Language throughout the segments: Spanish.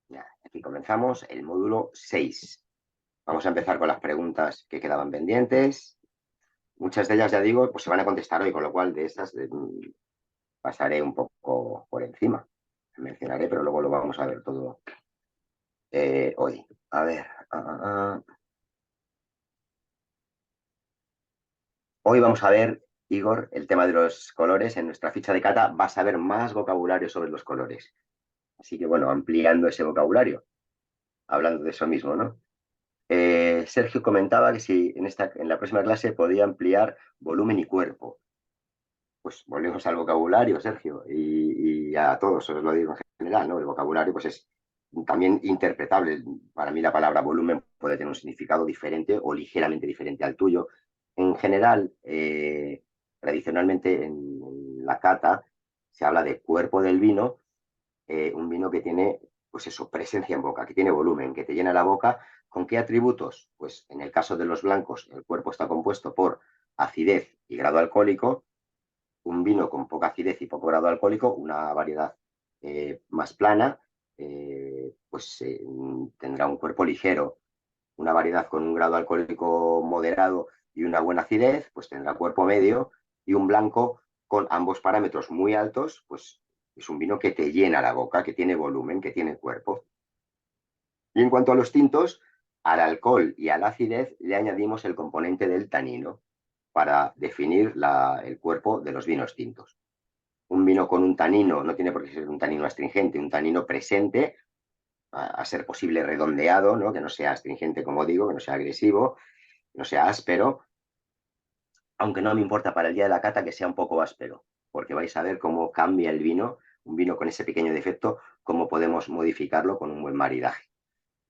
Ya, aquí comenzamos el módulo 6. Vamos a empezar con las preguntas que quedaban pendientes. Muchas de ellas, ya digo, pues se van a contestar hoy, con lo cual de estas pasaré un poco por encima. Mencionaré, pero luego lo vamos a ver todo hoy. A ver. Hoy vamos a ver, Igor, el tema de los colores. En nuestra ficha de cata vas a ver más vocabulario sobre los colores. Así que, bueno, ampliando ese vocabulario, hablando de eso mismo, ¿no? Sergio comentaba que si en la próxima clase podía ampliar volumen y cuerpo. Pues volvemos al vocabulario, Sergio, y a todos os lo digo en general, ¿no? El vocabulario pues es también interpretable. Para mí la palabra volumen puede tener un significado diferente o ligeramente diferente al tuyo. En general, tradicionalmente en la cata se habla de cuerpo del vino, un vino que tiene, pues eso, presencia en boca, que tiene volumen, que te llena la boca. ¿Con qué atributos? Pues en el caso de los blancos, el cuerpo está compuesto por acidez y grado alcohólico. Un vino con poca acidez y poco grado alcohólico, una variedad más plana, pues tendrá un cuerpo ligero. Una variedad con un grado alcohólico moderado y una buena acidez, pues tendrá cuerpo medio. Y un blanco con ambos parámetros muy altos, pues es un vino que te llena la boca, que tiene volumen, que tiene cuerpo. Y en cuanto a los tintos, al alcohol y a la acidez le añadimos el componente del tanino para definir el cuerpo de los vinos tintos. Un vino con un tanino no tiene por qué ser un tanino astringente, un tanino presente, a ser posible redondeado, ¿no? Que no sea astringente, como digo, que no sea agresivo, que no sea áspero, aunque no me importa para el día de la cata que sea un poco áspero, porque vais a ver cómo cambia el vino, un vino con ese pequeño defecto, cómo podemos modificarlo con un buen maridaje,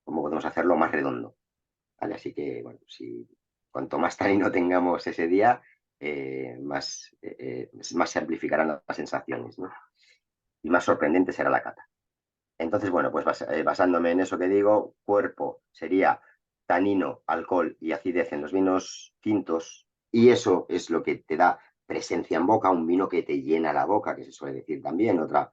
cómo podemos hacerlo más redondo. ¿Vale? Así que, bueno, si cuanto más tanino tengamos ese día, más se amplificarán las sensaciones, ¿no? Y más sorprendente será la cata. Entonces, bueno, pues basándome en eso que digo, cuerpo sería tanino, alcohol y acidez en los vinos tintos, y eso es lo que te da presencia en boca, un vino que te llena la boca, que se suele decir también, otra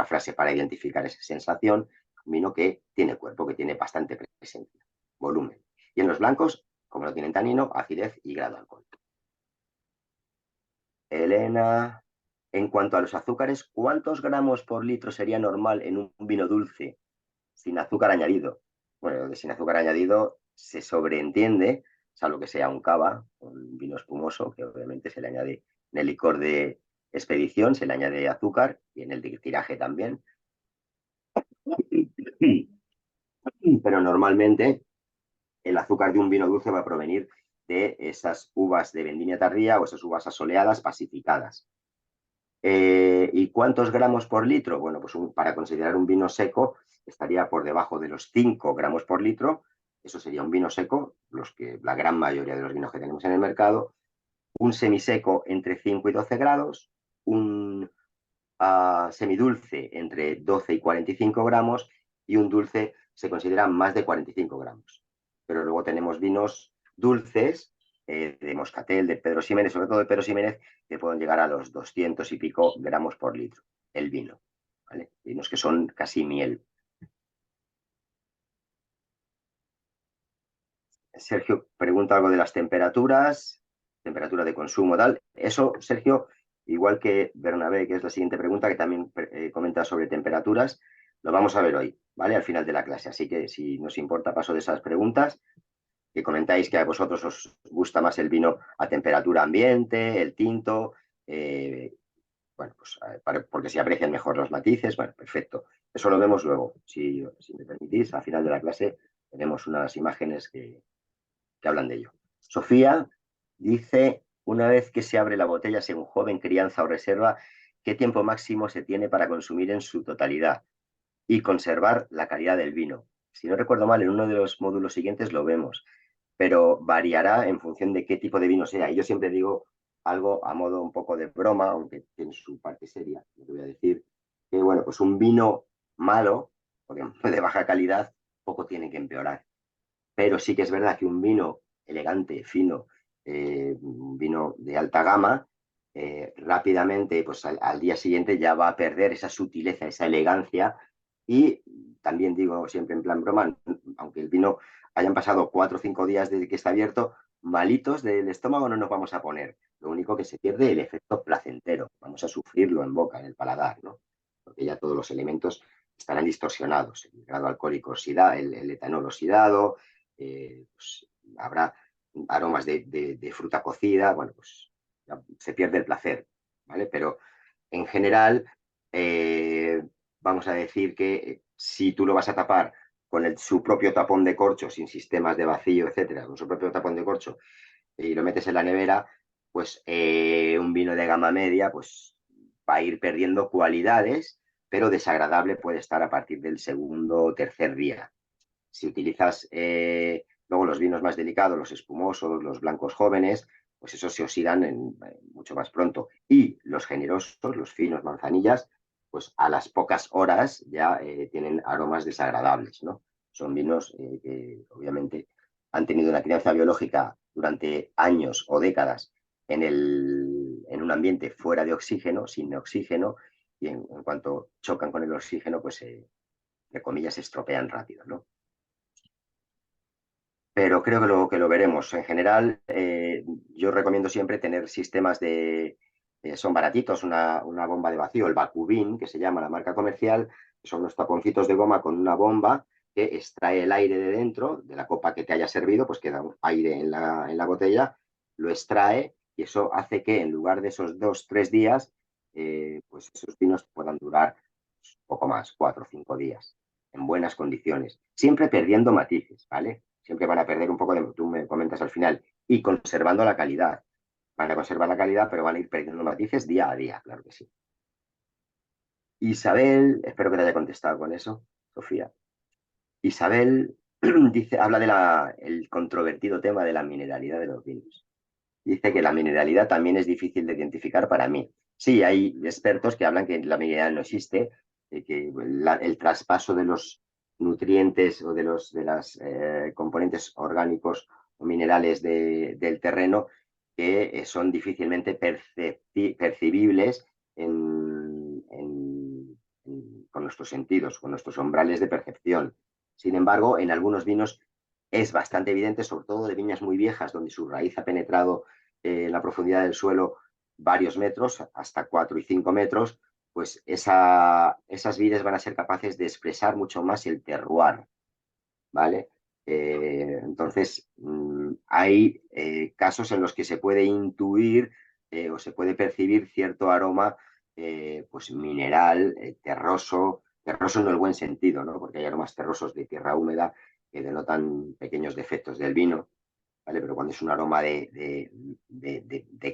frase para identificar esa sensación, un vino que tiene cuerpo, que tiene bastante presencia, volumen. Y en los blancos, como no tienen tanino, acidez y grado alcohólico. Elena, en cuanto a los azúcares, ¿cuántos gramos por litro sería normal en un vino dulce sin azúcar añadido? Bueno, de sin azúcar añadido se sobreentiende, salvo que sea un cava, un vino espumoso, que obviamente se le añade en el licor de expedición, se le añade azúcar y en el de tiraje también. Pero normalmente el azúcar de un vino dulce va a provenir de esas uvas de vendimia tardía o esas uvas asoleadas pacificadas. ¿Y cuántos gramos por litro? Bueno, pues para considerar un vino seco estaría por debajo de los 5 gramos por litro. Eso sería un vino seco, la gran mayoría de los vinos que tenemos en el mercado. Un semiseco entre 5 y 12 grados. Un semidulce entre 12 y 45 gramos. Y un dulce se considera más de 45 gramos. Pero luego tenemos vinos dulces de Moscatel, de Pedro Ximénez, sobre todo de Pedro Ximénez, que pueden llegar a los 200 y pico gramos por litro, el vino. ¿Vale? Vinos que son casi miel. Sergio pregunta algo de las temperaturas, temperatura de consumo, tal. Eso, Sergio, igual que Bernabé, que es la siguiente pregunta, que también comenta sobre temperaturas, lo vamos a ver hoy, ¿vale? Al final de la clase. Así que si nos importa, paso de esas preguntas, que comentáis que a vosotros os gusta más el vino a temperatura ambiente, el tinto, bueno, pues porque se aprecian mejor los matices, bueno, perfecto. Eso lo vemos luego. Si me permitís, al final de la clase tenemos unas imágenes que hablan de ello. Sofía dice, una vez que se abre la botella según joven, crianza o reserva, ¿qué tiempo máximo se tiene para consumir en su totalidad y conservar la calidad del vino? Si no recuerdo mal, en uno de los módulos siguientes lo vemos, pero variará en función de qué tipo de vino sea. Y yo siempre digo algo a modo un poco de broma, aunque tiene su parte seria, lo que voy a decir, que bueno, pues un vino malo, porque de baja calidad, poco tiene que empeorar. Pero sí que es verdad que un vino elegante, fino, un vino de alta gama, rápidamente, pues al día siguiente ya va a perder esa sutileza, esa elegancia Y también digo siempre en plan broma, aunque el vino hayan pasado 4 o 5 días desde que está abierto, malitos del estómago no nos vamos a poner. Lo único que se pierde es el efecto placentero. Vamos a sufrirlo en boca, en el paladar, ¿no? Porque ya todos los elementos estarán distorsionados. El grado alcohólico oxidado, el etanol oxidado, pues habrá aromas de fruta cocida, bueno, pues ya se pierde el placer, ¿vale? Pero en general, eh, vamos a decir que si tú lo vas a tapar con su propio tapón de corcho, sin sistemas de vacío, etcétera, con su propio tapón de corcho, y lo metes en la nevera, pues un vino de gama media, pues va a ir perdiendo cualidades, pero desagradable puede estar a partir del segundo o tercer día. Si utilizas luego los vinos más delicados, los espumosos, los blancos jóvenes, pues esos se oxidan mucho más pronto. Y los generosos, los finos, manzanillas, pues a las pocas horas ya tienen aromas desagradables, ¿no? Son vinos que obviamente han tenido una crianza biológica durante años o décadas en un ambiente fuera de oxígeno, sin oxígeno, y en cuanto chocan con el oxígeno, pues de comillas se estropean rápido, ¿no? Pero creo que lo veremos. En general, yo recomiendo siempre tener sistemas son baratitos, una bomba de vacío, el Bacubin, que se llama la marca comercial, que son unos taponcitos de goma con una bomba que extrae el aire de dentro, de la copa que te haya servido, pues queda un aire en la botella, lo extrae y eso hace que en lugar de esos 2 o 3 días, pues esos vinos puedan durar un poco más, 4 o 5 días, en buenas condiciones, siempre perdiendo matices, ¿vale? Siempre van a perder un poco de, tú me comentas al final, y conservando la calidad. Van a conservar la calidad, pero van a ir perdiendo matices día a día, claro que sí. Isabel, espero que te haya contestado con eso, Sofía. Isabel dice, habla del controvertido tema de la mineralidad de los vinos. Dice que la mineralidad también es difícil de identificar para mí. Sí, hay expertos que hablan que la mineralidad no existe, que el traspaso de los nutrientes o de los componentes orgánicos o minerales del terreno que son difícilmente percibibles con nuestros sentidos, con nuestros umbrales de percepción. Sin embargo, en algunos vinos es bastante evidente, sobre todo de viñas muy viejas, donde su raíz ha penetrado en la profundidad del suelo varios metros, hasta 4 y 5 metros, pues esas vides van a ser capaces de expresar mucho más el terroir, ¿vale? Entonces, hay casos en los que se puede intuir o se puede percibir cierto aroma pues mineral, terroso, terroso en el buen sentido, ¿no? Porque hay aromas terrosos de tierra húmeda que denotan pequeños defectos del vino, ¿vale? Pero cuando es un aroma de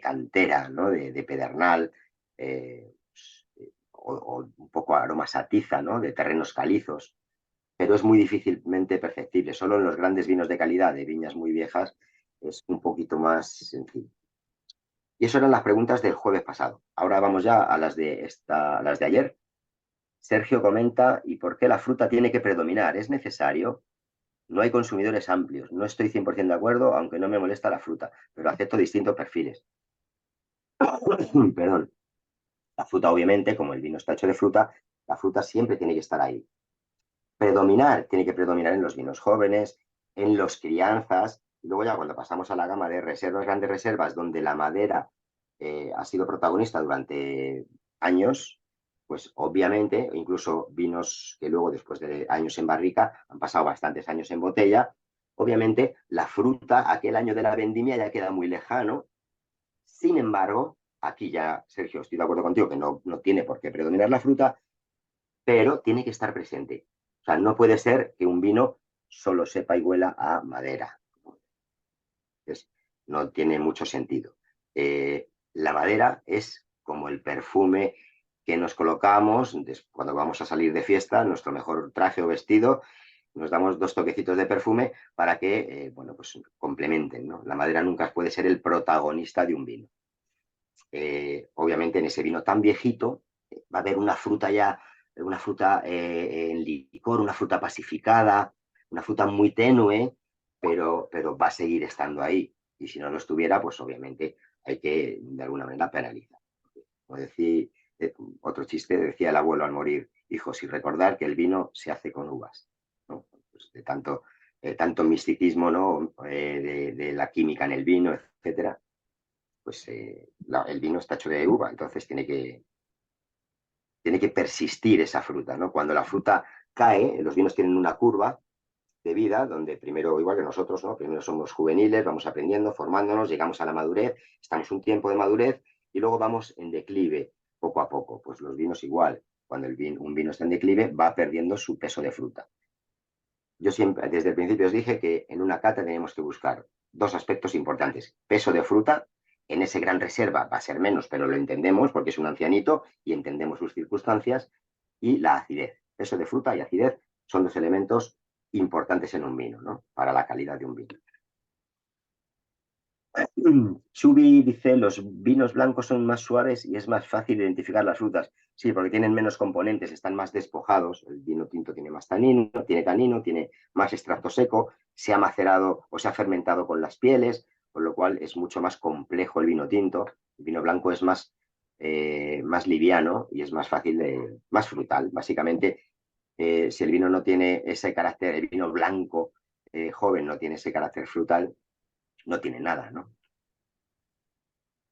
cantera, ¿no? De pedernal, o un poco aromas a tiza, ¿no? De terrenos calizos, pero es muy difícilmente perceptible. Solo en los grandes vinos de calidad, de viñas muy viejas, es un poquito más sencillo. Y eso eran las preguntas del jueves pasado. Ahora vamos ya a las de ayer. Sergio comenta, ¿y por qué la fruta tiene que predominar? ¿Es necesario? No hay consumidores amplios. No estoy 100% de acuerdo, aunque no me molesta la fruta, pero acepto distintos perfiles. Perdón. La fruta, obviamente, como el vino está hecho de fruta, la fruta siempre tiene que estar ahí. Predominar, tiene que predominar en los vinos jóvenes, en los crianzas, y luego ya cuando pasamos a la gama de reservas, grandes reservas, donde la madera ha sido protagonista durante años, pues obviamente, incluso vinos que luego después de años en barrica han pasado bastantes años en botella, obviamente la fruta, aquel año de la vendimia ya queda muy lejano. Sin embargo, aquí ya, Sergio, estoy de acuerdo contigo que no tiene por qué predominar la fruta, pero tiene que estar presente. O sea, no puede ser que un vino solo sepa y huela a madera. Entonces, no tiene mucho sentido. La madera es como el perfume que nos colocamos cuando vamos a salir de fiesta, nuestro mejor traje o vestido, nos damos 2 toquecitos de perfume para que, bueno, pues complementen, ¿no? La madera nunca puede ser el protagonista de un vino. Obviamente en ese vino tan viejito va a haber una fruta en licor, una fruta pacificada, una fruta muy tenue, pero va a seguir estando ahí. Y si no lo estuviera, pues obviamente hay que de alguna manera penalizar. Como decía, otro chiste, decía el abuelo al morir, hijos y recordar que el vino se hace con uvas, ¿no? Pues tanto misticismo, ¿no? De la química en el vino, etcétera, pues el vino está hecho de uva, entonces tiene que persistir esa fruta, ¿no? Cuando la fruta cae, los vinos tienen una curva de vida, donde primero, igual que nosotros, ¿no? Primero somos juveniles, vamos aprendiendo, formándonos, llegamos a la madurez, estamos un tiempo de madurez y luego vamos en declive poco a poco. Pues los vinos igual, cuando un vino está en declive, va perdiendo su peso de fruta. Yo siempre, desde el principio os dije que en una cata tenemos que buscar dos aspectos importantes. Peso de fruta, en ese gran reserva va a ser menos, pero lo entendemos porque es un ancianito y entendemos sus circunstancias, y la acidez. Peso de fruta y acidez son dos elementos importantes en un vino, ¿no? Para la calidad de un vino. Chubi dice, los vinos blancos son más suaves y es más fácil identificar las frutas. Sí, porque tienen menos componentes, están más despojados. El vino tinto tiene más tanino, tiene más extracto seco, se ha macerado o se ha fermentado con las pieles, con lo cual es mucho más complejo el vino tinto. El vino blanco es más liviano y es más fácil, más frutal. Básicamente, si el vino no tiene ese carácter, el vino blanco joven no tiene ese carácter frutal, no tiene nada, ¿no?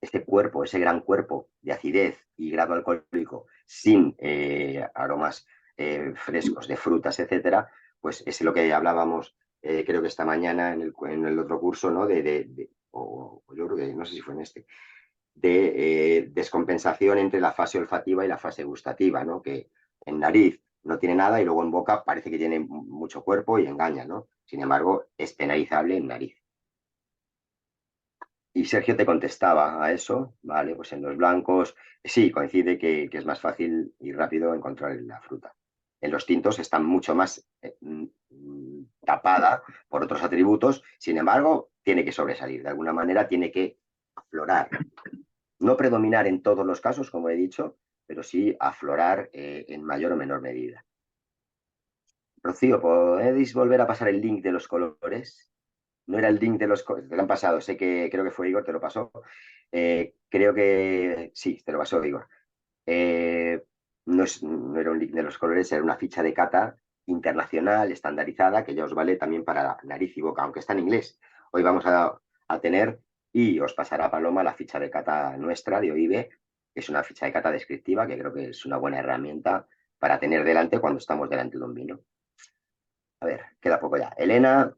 Este cuerpo, ese gran cuerpo de acidez y grado alcohólico sin aromas frescos de frutas, etcétera, pues es lo que hablábamos, creo que esta mañana en el otro curso, ¿no? O yo creo que, no sé si fue en este, de descompensación entre la fase olfativa y la fase gustativa, ¿no? Que en nariz no tiene nada y luego en boca parece que tiene mucho cuerpo y engaña, ¿no? Sin embargo, es penalizable en nariz. Y Sergio te contestaba a eso, vale, pues en los blancos sí, coincide que es más fácil y rápido encontrar la fruta. En los tintos están mucho más tapada por otros atributos, sin embargo, tiene que sobresalir, de alguna manera tiene que aflorar. No predominar en todos los casos, como he dicho, pero sí aflorar en mayor o menor medida. Rocío, ¿podéis volver a pasar el link de los colores? No era el link de los colores, te lo han pasado, creo que fue Igor, te lo pasó. Creo que sí, te lo pasó Igor. No era un link de los colores, era una ficha de cata internacional, estandarizada, que ya os vale también para nariz y boca, aunque está en inglés. Hoy vamos a tener, y os pasará Paloma, la ficha de cata nuestra de OIB, que es una ficha de cata descriptiva, que creo que es una buena herramienta para tener delante cuando estamos delante de un vino. A ver, queda poco ya. Elena,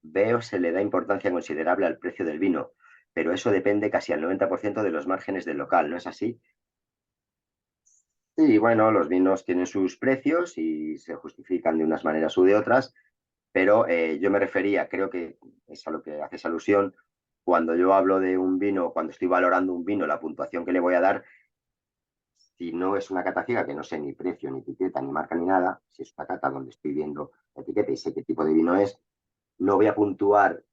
veo se le da importancia considerable al precio del vino, pero eso depende casi al 90% de los márgenes del local, ¿no es así? Sí, bueno, los vinos tienen sus precios y se justifican de unas maneras u de otras, pero yo me refería, creo que es a lo que haces alusión, cuando yo hablo de un vino, cuando estoy valorando un vino, la puntuación que le voy a dar, si no es una cata ciega, que no sé ni precio, ni etiqueta, ni marca, ni nada, si es una cata donde estoy viendo la etiqueta y sé qué tipo de vino es, no voy a puntuar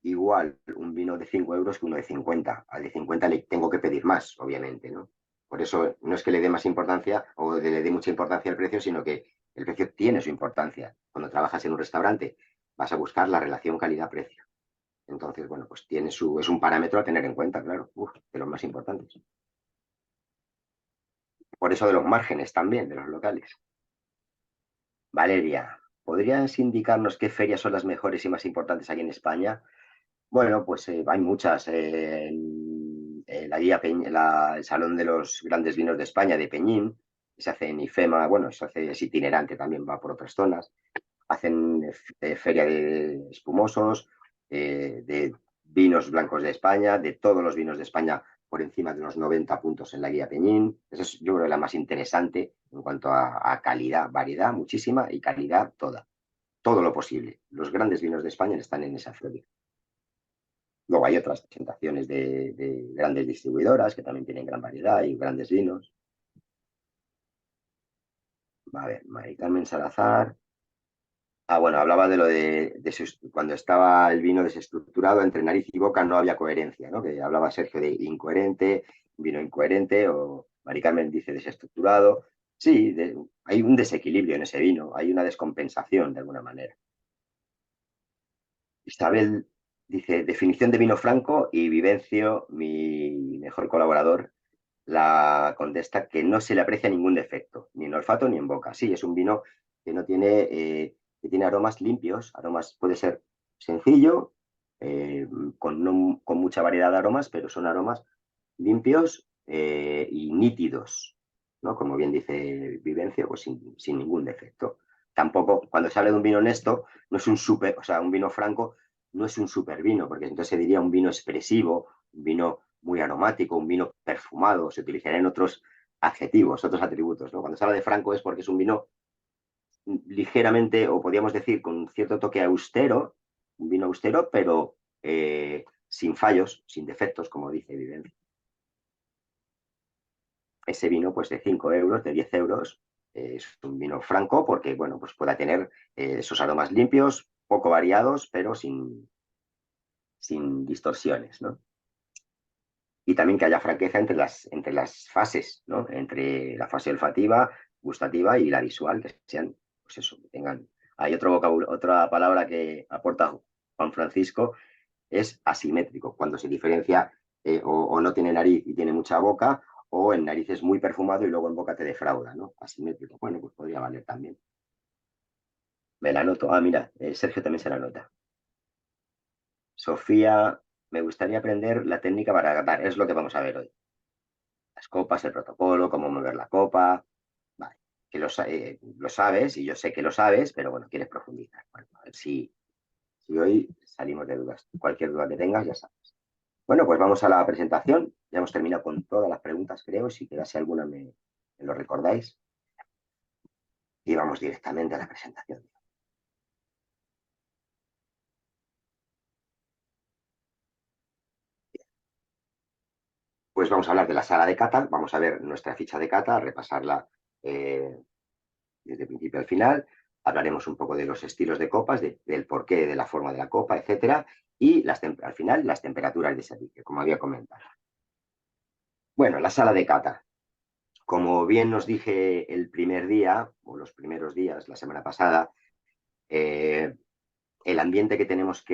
igual un vino de 5 euros que uno de 50. Al de 50 le tengo que pedir más, obviamente, ¿no? Por eso no es que le dé más importancia o le dé mucha importancia al precio, sino que el precio tiene su importancia. Cuando trabajas en un restaurante vas a buscar la relación calidad-precio. Entonces, bueno, pues es un parámetro a tener en cuenta, claro, de los más importantes. Por eso de los márgenes también, de los locales. Valeria, ¿podrías indicarnos qué ferias son las mejores y más importantes aquí en España? Bueno, pues hay muchas. La guía el Salón de los Grandes Vinos de España de Peñín, que se hace en IFEMA, bueno, es itinerante, también va por otras zonas. Hacen feria de espumosos, de vinos blancos de España, de todos los vinos de España por encima de los 90 puntos en la guía Peñín. Esa es, yo creo, la más interesante en cuanto a calidad, variedad muchísima y calidad toda. Todo lo posible. Los grandes vinos de España están en esa feria. Luego hay otras presentaciones de grandes distribuidoras que también tienen gran variedad y grandes vinos. A ver, Mari Carmen Salazar. Ah, bueno, hablaba de lo cuando estaba el vino desestructurado entre nariz y boca no había coherencia, ¿no? Que hablaba Sergio de incoherente, vino incoherente, o Mari Carmen dice desestructurado. Sí, hay un desequilibrio en ese vino, hay una descompensación de alguna manera. Isabel dice, definición de vino franco y Vivencio, mi mejor colaborador, la contesta que no se le aprecia ningún defecto, ni en olfato ni en boca. Sí, es un vino que no tiene, que tiene aromas limpios, aromas, puede ser sencillo, con mucha variedad de aromas, pero son aromas limpios y nítidos, ¿no? Como bien dice Vivencio, pues sin ningún defecto. Tampoco, cuando se habla de un vino honesto, no es un super, o sea, un vino franco no es un super vino, porque entonces se diría un vino expresivo, un vino muy aromático, un vino perfumado, se utilizarían otros adjetivos, otros atributos, ¿no? Cuando se habla de franco es porque es un vino ligeramente, o podríamos decir, con cierto toque austero, un vino austero, pero sin fallos, sin defectos, como dice Vivencio. Ese vino pues de 5 euros, de 10 euros, es un vino franco porque, bueno, pues pueda tener esos aromas limpios, poco variados, pero sin distorsiones, ¿no? Y también que haya franqueza entre las fases, ¿no? Entre la fase olfativa, gustativa y la visual, que sean, pues eso, que tengan... Hay otra palabra que aporta Juan Francisco, es asimétrico, cuando se diferencia o no tiene nariz y tiene mucha boca, o en nariz es muy perfumado y luego en boca te defrauda, ¿no? Asimétrico. Bueno, pues podría valer también. Me la anoto. Ah, mira, Sergio también se la nota. Sofía, me gustaría aprender la técnica para catar. Es lo que vamos a ver hoy. Las copas, el protocolo, cómo mover la copa. Vale. Que lo sabes y yo sé que lo sabes, pero bueno, quieres profundizar. Bueno, a ver si hoy salimos de dudas. Cualquier duda que tengas, ya sabes. Bueno, pues vamos a la presentación. Ya hemos terminado con todas las preguntas, creo. Si quedase alguna, me lo recordáis. Y vamos directamente a la presentación. Pues vamos a hablar de la sala de cata. Vamos a ver nuestra ficha de cata, repasarla eh, desde el principio al final. Hablaremos un poco de los estilos de copas, del porqué, de la forma de la copa, etcétera. Y al final, las temperaturas de servicio, como había comentado. Bueno, la sala de cata. Como bien nos dije el primer día, o los primeros días, la semana pasada, eh, el ambiente que tenemos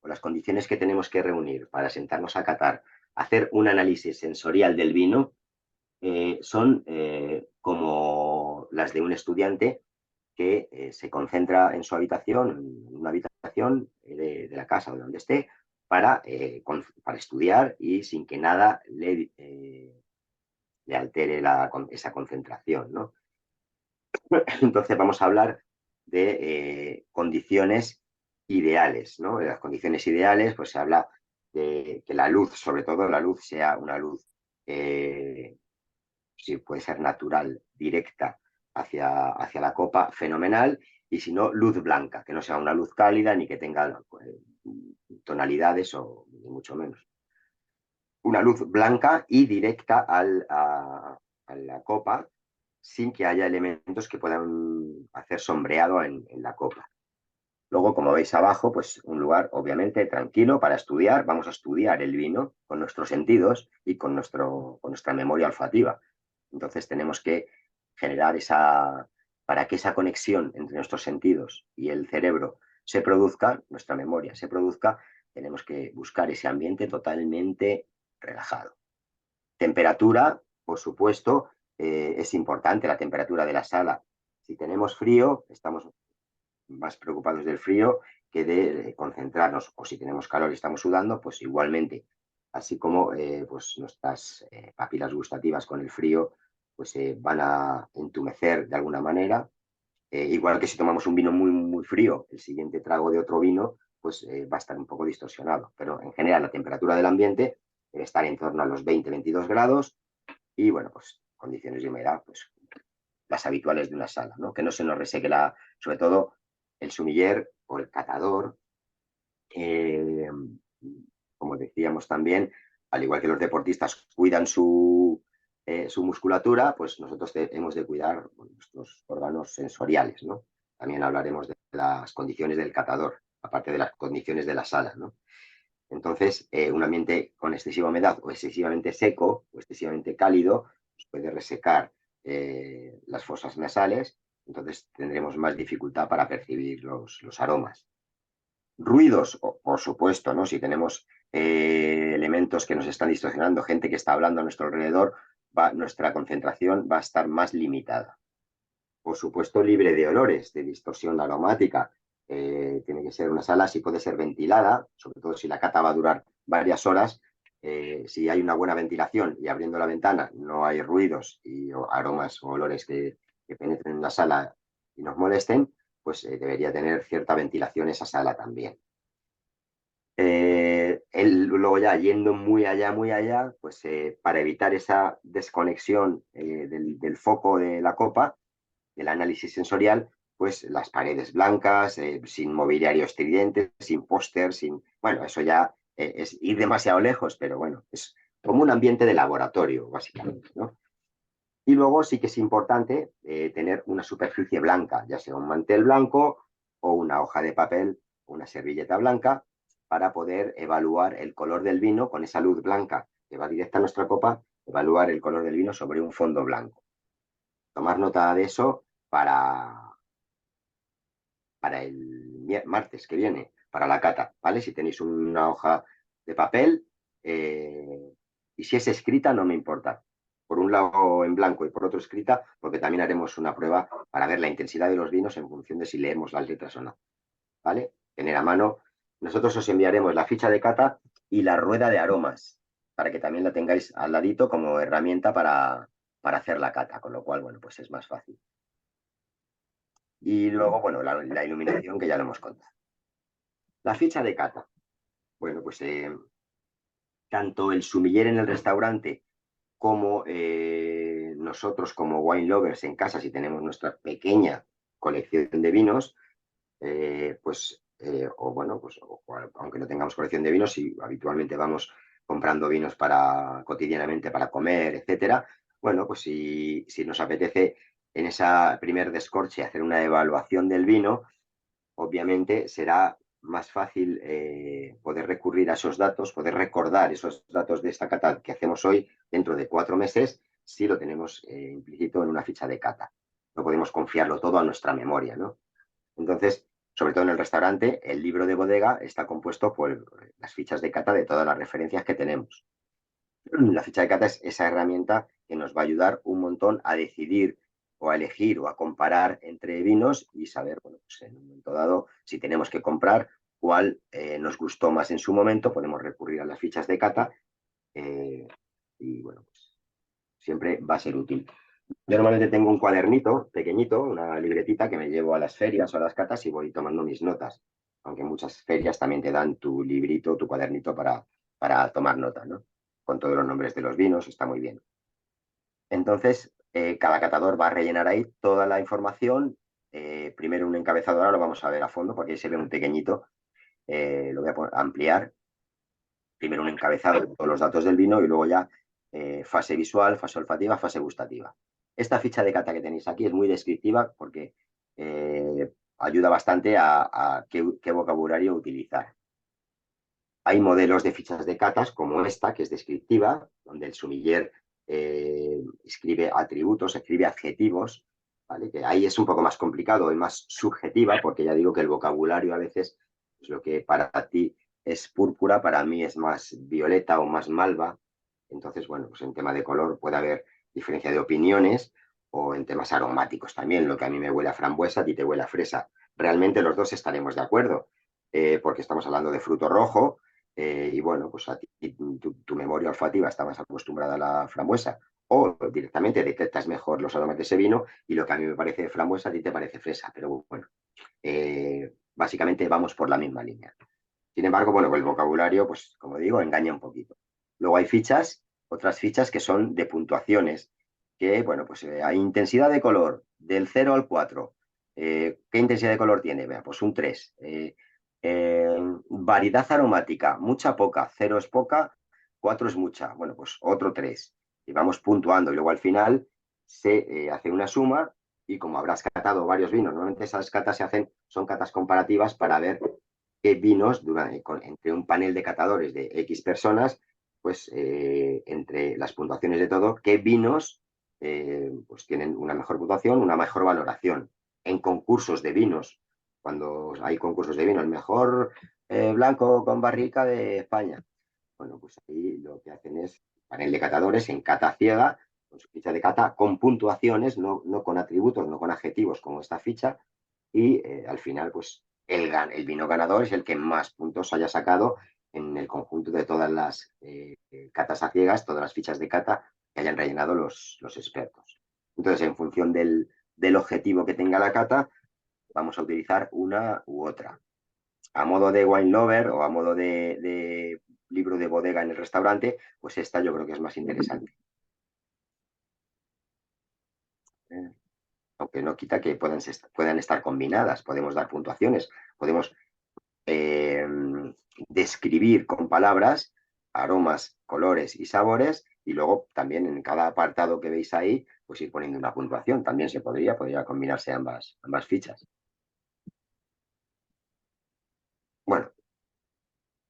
o las condiciones que tenemos que reunir para sentarnos a catar, hacer un análisis sensorial del vino, son como las de un estudiante que se concentra en su habitación, en una habitación de la casa o de donde esté, para estudiar y sin que nada le altere esa concentración, ¿no? Entonces vamos a hablar de condiciones ideales, ¿no? De las condiciones ideales, pues se habla de que la luz, sobre todo la luz, sea una luz, si puede ser natural, directa hacia la copa, fenomenal, y si no, luz blanca, que no sea una luz cálida ni que tenga pues, tonalidades o ni mucho menos. Una luz blanca y directa a la copa sin que haya elementos que puedan hacer sombreado en la copa. Luego, como veis abajo, pues un lugar obviamente tranquilo para estudiar. Vamos a estudiar el vino con nuestros sentidos y con nuestra memoria olfativa. Entonces tenemos que generar para que esa conexión entre nuestros sentidos y el cerebro se produzca, nuestra memoria se produzca, tenemos que buscar ese ambiente totalmente relajado. Temperatura, por supuesto, es importante la temperatura de la sala. Si tenemos frío, estamos más preocupados del frío que de concentrarnos. O si tenemos calor y estamos sudando, pues igualmente. Así como pues nuestras papilas gustativas con el frío pues van a entumecer de alguna manera. Igual que si tomamos un vino muy, muy frío, el siguiente trago de otro vino pues va a estar un poco distorsionado. Pero en general la temperatura del ambiente debe estar en torno a los 20-22 grados y bueno, pues condiciones de humedad, pues las habituales de una sala, ¿no? Que no se nos reseque sobre todo el sumiller o el catador, eh, como decíamos también, al igual que los deportistas cuidan su musculatura, pues nosotros hemos de cuidar nuestros órganos sensoriales, ¿no? También hablaremos de las condiciones del catador, aparte de las condiciones de la sala, ¿no? Entonces, un ambiente con excesiva humedad o excesivamente seco o excesivamente cálido pues puede resecar las fosas nasales, entonces tendremos más dificultad para percibir los aromas. Ruidos, por supuesto, ¿no? Si tenemos elementos que nos están distorsionando, gente que está hablando a nuestro alrededor, nuestra concentración va a estar más limitada. Por supuesto, libre de olores, de distorsión aromática. Tiene que ser una sala, si puede ser ventilada, sobre todo si la cata va a durar varias horas. Si hay una buena ventilación y abriendo la ventana no hay ruidos y aromas o olores que penetren en la sala y nos molesten, pues debería tener cierta ventilación esa sala también. Luego ya yendo muy allá, pues para evitar esa desconexión del foco de la copa, del análisis sensorial, pues las paredes blancas, sin mobiliario estridente, sin póster, sin... Bueno, eso ya es ir demasiado lejos, pero bueno, es como un ambiente de laboratorio, básicamente, ¿no? Y luego sí que es importante tener una superficie blanca, ya sea un mantel blanco o una hoja de papel, una servilleta blanca, para poder evaluar el color del vino con esa luz blanca que va directa a nuestra copa, evaluar el color del vino sobre un fondo blanco. Tomar nota de eso para el martes que viene, para la cata, ¿vale? Si tenéis una hoja de papel y si es escrita no me importa. Por un lado en blanco y por otro escrita, porque también haremos una prueba para ver la intensidad de los vinos en función de si leemos las letras o no, ¿vale? Tener a mano. Nosotros os enviaremos la ficha de cata y la rueda de aromas, para que también la tengáis al ladito como herramienta para hacer la cata, con lo cual, bueno, pues es más fácil. Y luego, bueno, la iluminación que ya lo hemos contado. La ficha de cata. Bueno, pues tanto el sumiller en el restaurante como nosotros como wine lovers en casa, si tenemos nuestra pequeña colección de vinos, o bueno, pues aunque no tengamos colección de vinos, si habitualmente vamos comprando vinos para cotidianamente para comer, etcétera, bueno, pues si nos apetece en esa primer descorche hacer una evaluación del vino, obviamente será más fácil poder recurrir a esos datos, poder recordar esos datos de esta cata que hacemos hoy dentro de 4 meses, si lo tenemos implícito en una ficha de cata. No podemos confiarlo todo a nuestra memoria, ¿no? Entonces, sobre todo en el restaurante, el libro de bodega está compuesto por las fichas de cata de todas las referencias que tenemos. La ficha de cata es esa herramienta que nos va a ayudar un montón a decidir o a elegir o a comparar entre vinos y saber, bueno, pues en un momento dado, si tenemos que comprar, cuál nos gustó más en su momento, podemos recurrir a las fichas de cata y, bueno, pues siempre va a ser útil. Yo normalmente tengo un cuadernito pequeñito, una libretita que me llevo a las ferias o a las catas y voy tomando mis notas, aunque muchas ferias también te dan tu librito, tu cuadernito para tomar nota, ¿no? Con todos los nombres de los vinos, está muy bien. Entonces, cada catador va a rellenar ahí toda la información. Primero un encabezado, ahora lo vamos a ver a fondo porque ahí se ve un pequeñito. Lo voy a ampliar. Primero un encabezado de todos los datos del vino y luego ya fase visual, fase olfativa, fase gustativa. Esta ficha de cata que tenéis aquí es muy descriptiva porque ayuda bastante a qué vocabulario utilizar. Hay modelos de fichas de catas como esta, que es descriptiva, donde el sumiller escribe atributos, escribe adjetivos, ¿vale? Que ahí es un poco más complicado y más subjetiva, porque ya digo que el vocabulario a veces es lo que para ti es púrpura, para mí es más violeta o más malva. Entonces, bueno, pues en tema de color puede haber diferencia de opiniones o en temas aromáticos también. Lo que a mí me huele a frambuesa, a ti te huele a fresa. Realmente los dos estaremos de acuerdo, porque estamos hablando de fruto rojo y bueno, pues a ti tu memoria olfativa está más acostumbrada a la frambuesa o directamente detectas mejor los aromas de ese vino y lo que a mí me parece frambuesa a ti te parece fresa, pero bueno, básicamente vamos por la misma línea. Sin embargo, bueno, el vocabulario, pues como digo, engaña un poquito. Luego hay fichas, otras fichas que son de puntuaciones, que, bueno, pues hay intensidad de color del 0 al 4. ¿Qué intensidad de color tiene? Vea, pues un 3. Variedad aromática, mucha, poca. 0 es poca, 4 es mucha. Bueno, pues otro 3. Y vamos puntuando. Y luego al final se hace una suma y como habrás catado varios vinos, normalmente esas catas son catas comparativas para ver qué vinos, entre un panel de catadores de X personas, pues entre las puntuaciones de todo, qué vinos pues tienen una mejor puntuación, una mejor valoración. En concursos de vinos, cuando hay concursos de vino, el mejor blanco con barrica de España. Bueno, pues ahí lo que hacen es panel de catadores en cata ciega con su ficha de cata, con puntuaciones, no con atributos, no con adjetivos como esta ficha, y al final, pues el vino ganador es el que más puntos haya sacado en el conjunto de todas las catas a ciegas, todas las fichas de cata que hayan rellenado los expertos. Entonces, en función del objetivo que tenga la cata, vamos a utilizar una u otra. A modo de wine lover o a modo de libro de bodega en el restaurante, pues esta yo creo que es más interesante. Aunque no quita que puedan estar combinadas, podemos dar puntuaciones, podemos eh, describir con palabras aromas, colores y sabores, y luego también en cada apartado que veis ahí, pues ir poniendo una puntuación. También podría combinarse ambas fichas. Bueno,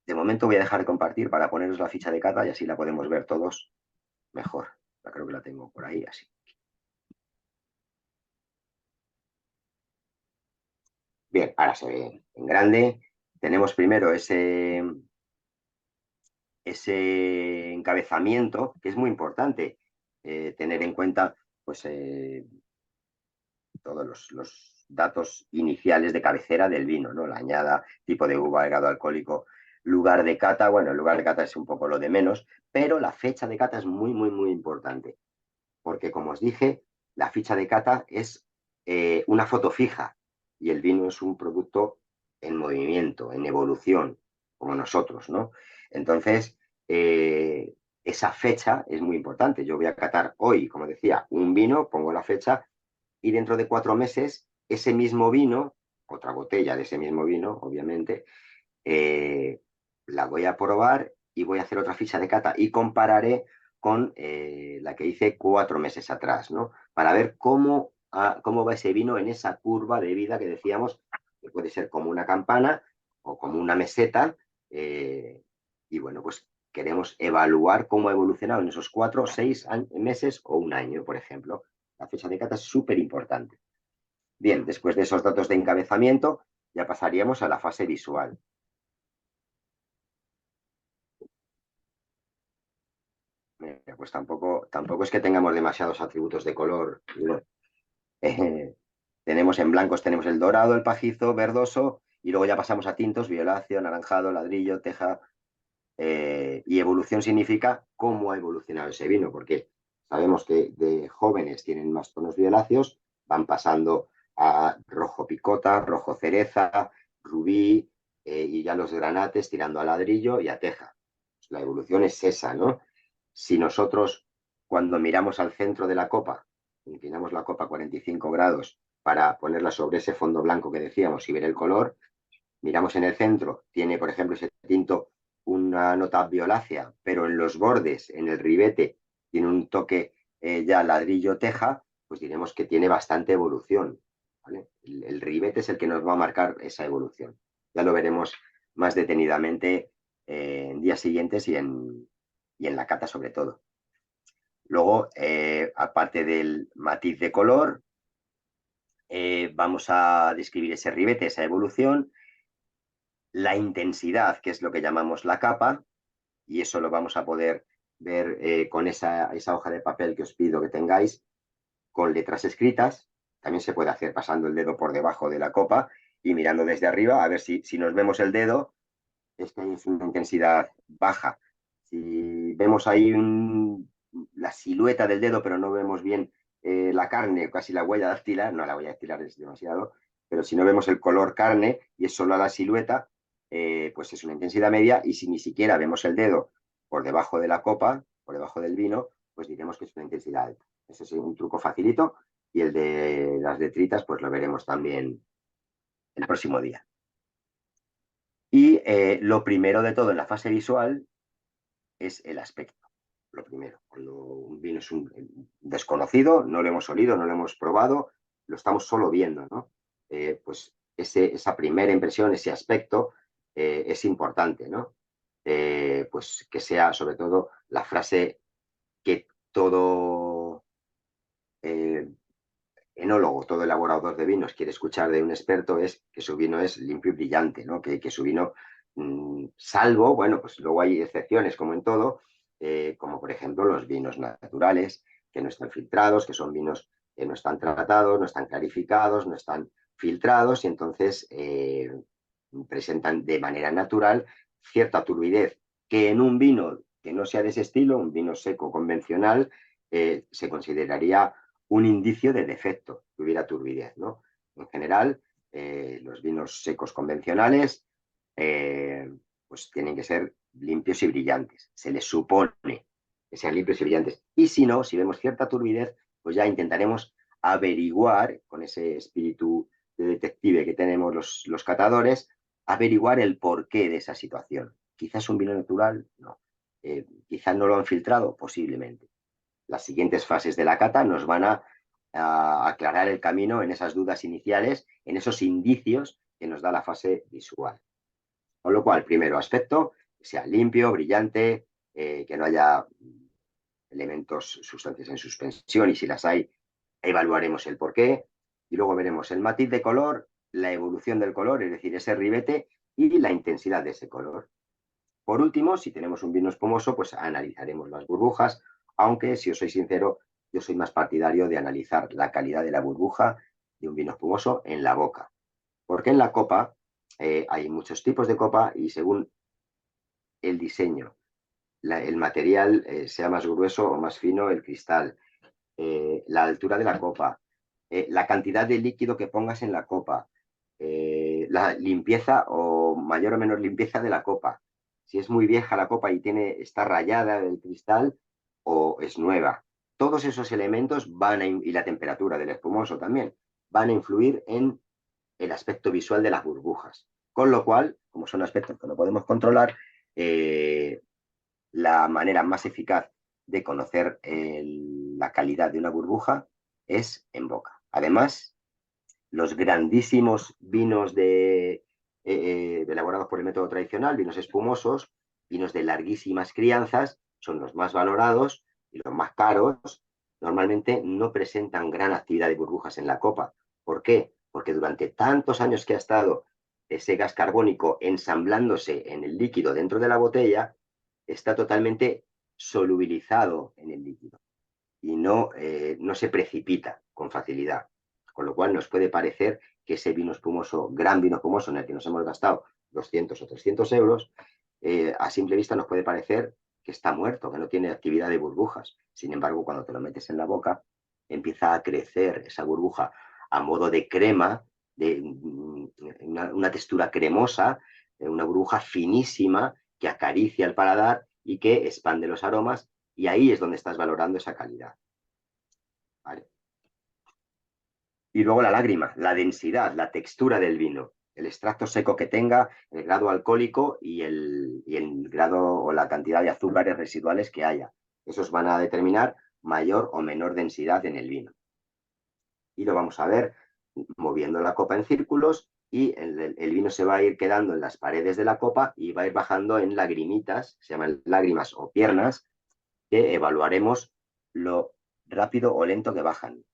de momento voy a dejar de compartir para poneros la ficha de cata y así la podemos ver todos mejor. Ya creo que la tengo por ahí, así. Bien, ahora se ve en grande. Tenemos primero ese encabezamiento, que es muy importante tener en cuenta pues, todos los datos iniciales de cabecera del vino, ¿no? La añada, tipo de uva, grado alcohólico, lugar de cata. Bueno, el lugar de cata es un poco lo de menos, pero la fecha de cata es muy, muy, muy importante, porque como os dije, la ficha de cata es una foto fija y el vino es un producto en movimiento, en evolución, como nosotros, ¿no? Entonces, esa fecha es muy importante. Yo voy a catar hoy, como decía, un vino, pongo la fecha y dentro de 4 meses ese mismo vino, otra botella de ese mismo vino, obviamente, eh, la voy a probar y voy a hacer otra ficha de cata y compararé con la que hice 4 meses atrás, ¿no? Para ver cómo va ese vino en esa curva de vida que decíamos, que puede ser como una campana o como una meseta. Y bueno, pues queremos evaluar cómo ha evolucionado en esos 4 o 6 meses o un año, por ejemplo. La fecha de cata es súper importante. Bien, después de esos datos de encabezamiento, ya pasaríamos a la fase visual. Pues tampoco es que tengamos demasiados atributos de color, ¿no? Eh, tenemos en blancos, tenemos el dorado, el pajizo, verdoso, y luego ya pasamos a tintos, violáceo, naranjado, ladrillo, teja, y evolución significa cómo ha evolucionado ese vino, porque sabemos que de jóvenes tienen más tonos violáceos, van pasando a rojo picota, rojo cereza, rubí, y ya los granates tirando a ladrillo y a teja. La evolución es esa, ¿no? Si nosotros, cuando miramos al centro de la copa, inclinamos la copa a 45 grados para ponerla sobre ese fondo blanco que decíamos y ver el color, miramos en el centro, tiene, por ejemplo, ese tinto una nota violácea, pero en los bordes, en el ribete, tiene un toque ya ladrillo teja, pues diremos que tiene bastante evolución. ¿Vale? El ribete es el que nos va a marcar esa evolución. Ya lo veremos más detenidamente en días siguientes y en la cata sobre todo. Luego, aparte del matiz de color, vamos a describir ese ribete, esa evolución, la intensidad, que es lo que llamamos la capa, y eso lo vamos a poder ver con esa hoja de papel que os pido que tengáis, con letras escritas. También se puede hacer pasando el dedo por debajo de la copa y mirando desde arriba, a ver si nos vemos el dedo, es que es una intensidad baja. Si vemos ahí la silueta del dedo, pero no vemos bien la carne, casi la huella dactilar, no la huella dactilar es demasiado, pero si no vemos el color carne y es solo la silueta, pues es una intensidad media, y si ni siquiera vemos el dedo por debajo de la copa, por debajo del vino, pues diremos que es una intensidad alta. Ese es un truco facilito, y el de las letritas pues lo veremos también el próximo día. Y lo primero de todo en la fase visual es el aspecto. Lo primero, cuando un vino es un desconocido, no lo hemos olido, no lo hemos probado, lo estamos solo viendo, ¿no? Pues esa primera impresión, ese aspecto, es importante, ¿no? Pues que sea sobre todo la frase que todo eh, enólogo, todo elaborador de vinos quiere escuchar de un experto, es que su vino es limpio y brillante, ¿no? Que su vino, salvo, bueno, pues luego hay excepciones como en todo, como por ejemplo los vinos naturales, que no están filtrados, que son vinos que no están tratados, no están clarificados, no están filtrados y entonces presentan de manera natural cierta turbidez que en un vino que no sea de ese estilo, un vino seco convencional, se consideraría un indicio de defecto, que hubiera turbidez, ¿no? En general, los vinos secos convencionales pues tienen que ser limpios y brillantes. Se les supone que sean limpios y brillantes. Y si no, si vemos cierta turbidez, pues ya intentaremos averiguar, con ese espíritu de detective que tenemos los catadores, averiguar el porqué de esa situación. Quizás un vino natural, no. Quizás no lo han filtrado, posiblemente. Las siguientes fases de la cata nos van a aclarar el camino en esas dudas iniciales, en esos indicios que nos da la fase visual. Con lo cual, primero aspecto, que sea limpio, brillante, que no haya elementos, sustancias en suspensión y si las hay, evaluaremos el porqué. Y luego veremos el matiz de color, la evolución del color, es decir, ese ribete y la intensidad de ese color. Por último, si tenemos un vino espumoso, pues analizaremos las burbujas, aunque, si os soy sincero, yo soy más partidario de analizar la calidad de la burbuja de un vino espumoso en la boca. Porque en la copa hay muchos tipos de copa y según el diseño, el material, sea más grueso o más fino el cristal, la altura de la copa, la cantidad de líquido que pongas en la copa, la limpieza o mayor o menor limpieza de la copa. Si es muy vieja la copa y está rayada el cristal o es nueva. Todos esos elementos y la temperatura del espumoso también, van a influir en el aspecto visual de las burbujas. Con lo cual, como son aspectos que no podemos controlar, la manera más eficaz de conocer la calidad de una burbuja es en boca. Además, los grandísimos vinos elaborados por el método tradicional, vinos espumosos, vinos de larguísimas crianzas, son los más valorados y los más caros. Normalmente no presentan gran actividad de burbujas en la copa. ¿Por qué? Porque durante tantos años que ha estado ese gas carbónico ensamblándose en el líquido dentro de la botella, está totalmente solubilizado en el líquido y no se precipita con facilidad. Con lo cual nos puede parecer que ese vino espumoso, gran vino espumoso en el que nos hemos gastado 200 o 300 euros, a simple vista nos puede parecer que está muerto, que no tiene actividad de burbujas. Sin embargo, cuando te lo metes en la boca, empieza a crecer esa burbuja a modo de crema, de una textura cremosa, una burbuja finísima que acaricia el paladar y que expande los aromas, y ahí es donde estás valorando esa calidad. ¿Vale? Y luego la lágrima, la densidad, la textura del vino, el extracto seco que tenga, el grado alcohólico y el grado o la cantidad de azúcares residuales que haya. Esos van a determinar mayor o menor densidad en el vino. Y lo vamos a ver moviendo la copa en círculos y el vino se va a ir quedando en las paredes de la copa y va a ir bajando en lagrimitas, se llaman lágrimas o piernas, que evaluaremos lo rápido o lento que bajan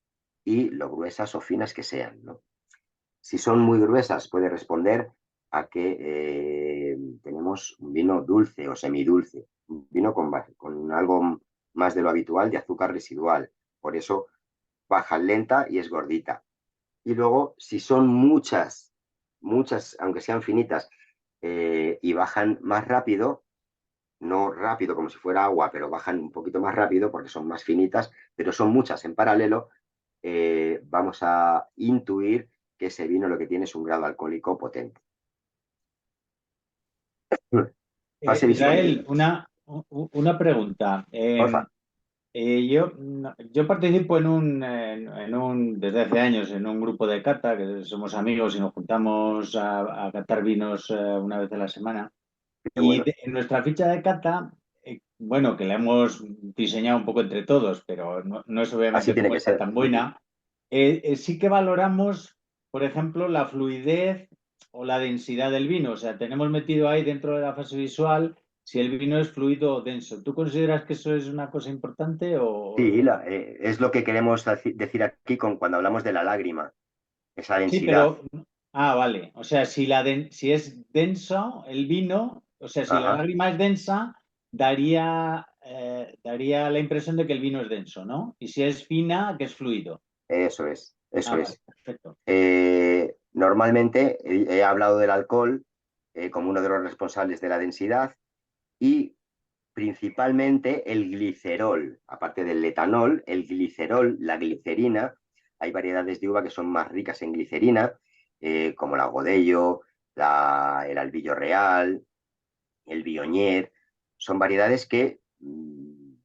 y lo gruesas o finas que sean, ¿no? Si son muy gruesas, puede responder a que tenemos un vino dulce o semidulce, un vino con algo más de lo habitual de azúcar residual. Por eso baja lenta y es gordita. Y luego, si son muchas, aunque sean finitas, y bajan más rápido, no rápido como si fuera agua, pero bajan un poquito más rápido porque son más finitas, pero son muchas en paralelo, vamos a intuir que ese vino lo que tiene es un grado alcohólico potente. Fase visual. Israel, una pregunta. Porfa. Yo participo desde hace años en un grupo de cata, que somos amigos y nos juntamos a catar vinos una vez a la semana. Qué bueno. En nuestra ficha de cata, bueno, que la hemos diseñado un poco entre todos, pero no es Así obviamente tiene como que esta ser. tan buena, sí que valoramos, por ejemplo, la fluidez o la densidad del vino. O sea, tenemos metido ahí dentro de la fase visual si el vino es fluido o denso. ¿Tú consideras que eso es una cosa importante Sí, o... es lo que queremos decir aquí cuando hablamos de la lágrima, esa Sí, densidad. pero... Ah, vale. O sea, si es denso el vino, o sea, si la Ajá. lágrima es densa, daría daría la impresión de que el vino es denso, ¿no? Y si es fina, que es fluido. Eso es, Ah, eso vale, es. perfecto. Normalmente he hablado del alcohol como uno de los responsables de la densidad y principalmente el glicerol, aparte del etanol, el glicerol, la glicerina. Hay variedades de uva que son más ricas en glicerina, como la Godello, el Albillo Real, el Viognier. Son variedades que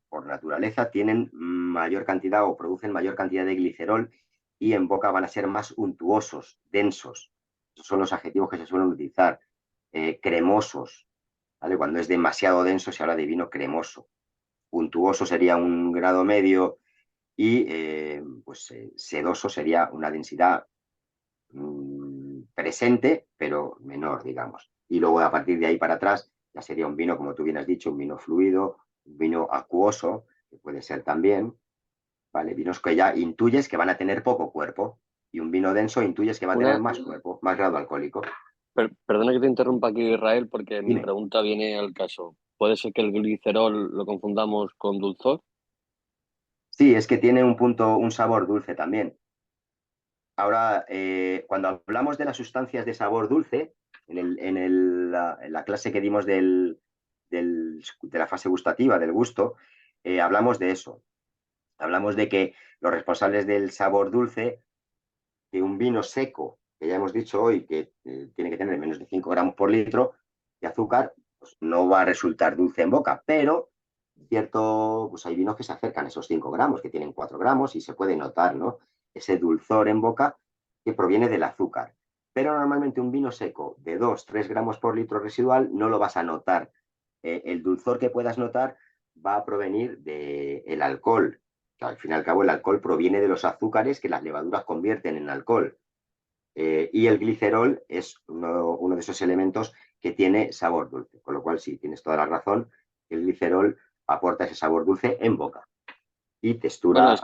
por naturaleza tienen mayor cantidad o producen mayor cantidad de glicerol y en boca van a ser más untuosos, densos. Esos son los adjetivos que se suelen utilizar. Cremosos, ¿vale? Cuando es demasiado denso se habla de vino cremoso. Untuoso sería un grado medio y sedoso sería una densidad presente, pero menor, digamos. Y luego a partir de ahí para atrás ya sería un vino, como tú bien has dicho, un vino fluido, un vino acuoso, que puede ser también, ¿vale? Vinos que ya intuyes que van a tener poco cuerpo y un vino denso intuyes que va a tener Una, más cuerpo, más grado alcohólico. perdona que te interrumpa aquí, Israel, porque mi Dime. pregunta viene al caso. ¿Puede ser que el glicerol lo confundamos con dulzor? Sí, es que tiene un punto, un sabor dulce también. Ahora, cuando hablamos de las sustancias de sabor dulce, en la clase que dimos de la fase gustativa, del gusto, hablamos de eso. Hablamos de que los responsables del sabor dulce, que un vino seco, que ya hemos dicho hoy que tiene que tener menos de 5 gramos por litro de azúcar, pues no va a resultar dulce en boca, pero pues hay vinos que se acercan a esos 5 gramos, que tienen 4 gramos y se puede notar, ¿no? Ese dulzor en boca que proviene del azúcar. Pero normalmente un vino seco de 2-3 gramos por litro residual no lo vas a notar. El dulzor que puedas notar va a provenir del alcohol. Que al fin y al cabo, el alcohol proviene de los azúcares que las levaduras convierten en alcohol. Y el glicerol es uno de esos elementos que tiene sabor dulce. Con lo cual, sí, tienes toda la razón, el glicerol aporta ese sabor dulce en boca y Bueno, textura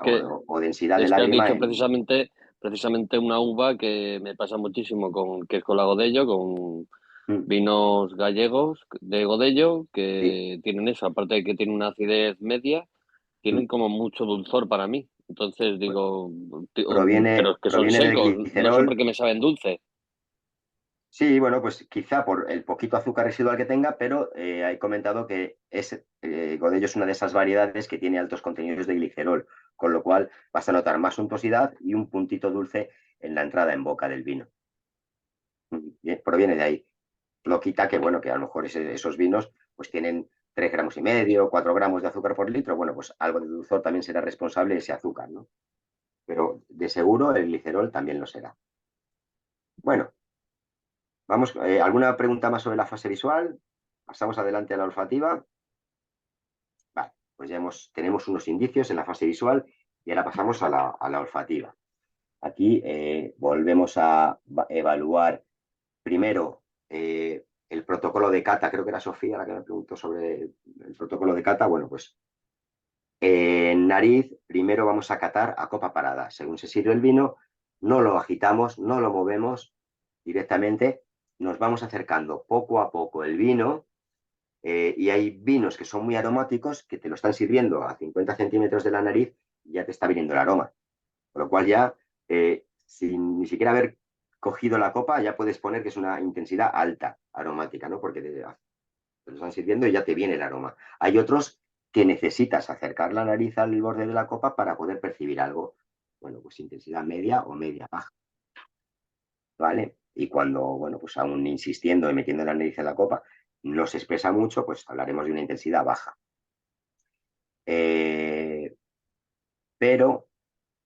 o densidad de es que has lágrima dicho en... precisamente una uva que me pasa muchísimo que es con la Godello, con Mm, vinos gallegos de Godello, sí, que tienen eso, aparte de que tienen una acidez media, mm, tienen como mucho dulzor para mí. Entonces pues digo, pero proviene, es que son proviene del secos, no sé por glicerol. qué me saben dulce. Sí, bueno, pues quizá por el poquito azúcar residual que tenga, pero he comentado que Godello es una de esas variedades que tiene altos contenidos de glicerol, con lo cual vas a notar más untuosidad y un puntito dulce en la entrada en boca del vino. Bien, proviene de ahí. No quita que, bueno, que a lo mejor esos vinos pues tienen 3 gramos y medio, 4 gramos de azúcar por litro. Bueno, pues algo de dulzor también será responsable de ese azúcar, ¿no? Pero de seguro el glicerol también lo será. Bueno, vamos, ¿alguna pregunta más sobre la fase visual? Pasamos adelante a la olfativa. Vale, pues tenemos unos indicios en la fase visual y ahora pasamos a la olfativa. Aquí volvemos a evaluar primero el protocolo de cata. Creo que era Sofía la que me preguntó sobre el protocolo de cata. Bueno, pues en nariz primero vamos a catar a copa parada. Según se sirve el vino, no lo agitamos, no lo movemos directamente, nos vamos acercando poco a poco el vino. Y hay vinos que son muy aromáticos que te lo están sirviendo a 50 centímetros de la nariz y ya te está viniendo el aroma. Con lo cual ya, sin ni siquiera haber cogido la copa, ya puedes poner que es una intensidad alta aromática, ¿no? Porque te lo están sirviendo y ya te viene el aroma. Hay otros que necesitas acercar la nariz al borde de la copa para poder percibir algo. Bueno, pues intensidad media o media baja, ¿vale? Y cuando, bueno, pues aún insistiendo y metiendo la nariz en la copa, no se expresa mucho, pues hablaremos de una intensidad baja. Eh, pero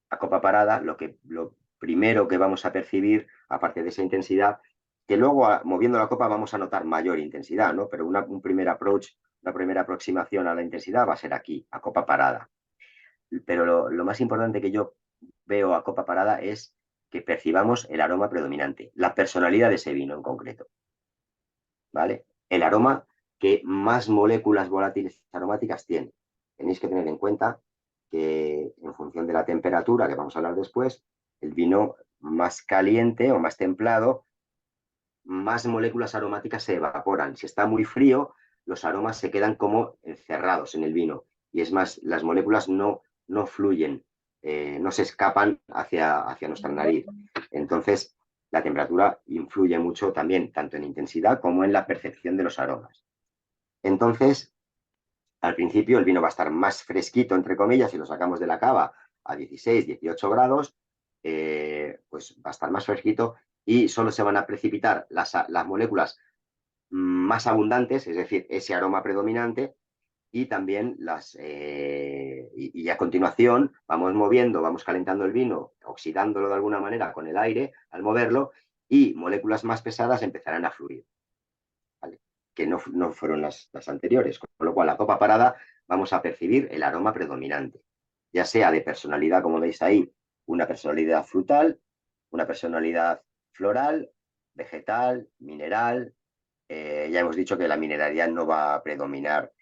a copa parada, lo primero que vamos a percibir, aparte de esa intensidad, que luego moviendo la copa vamos a notar mayor intensidad, ¿no? Pero un primer approach, una primera aproximación a la intensidad va a ser aquí, a copa parada. Pero lo más importante que yo veo a copa parada es que percibamos el aroma predominante, la personalidad de ese vino en concreto, ¿vale? El aroma que más moléculas volátiles aromáticas tiene. Tenéis que tener en cuenta que en función de la temperatura, que vamos a hablar después, el vino más caliente o más templado, más moléculas aromáticas se evaporan. Si está muy frío, los aromas se quedan como encerrados en el vino. Y es más, las moléculas no fluyen, no se escapan hacia nuestra nariz. Entonces, la temperatura influye mucho también, tanto en intensidad como en la percepción de los aromas. Entonces, al principio el vino va a estar más fresquito, entre comillas, si lo sacamos de la cava a 16, 18 grados, pues va a estar más fresquito y solo se van a precipitar las moléculas más abundantes, es decir, ese aroma predominante, y también y a continuación vamos moviendo, vamos calentando el vino, oxidándolo de alguna manera con el aire al moverlo, y moléculas más pesadas empezarán a fluir, ¿vale? Que no fueron las anteriores, con lo cual a copa parada vamos a percibir el aroma predominante, ya sea de personalidad, como veis ahí, una personalidad frutal, una personalidad floral, vegetal, mineral. Ya hemos dicho que la mineralidad no va a predominar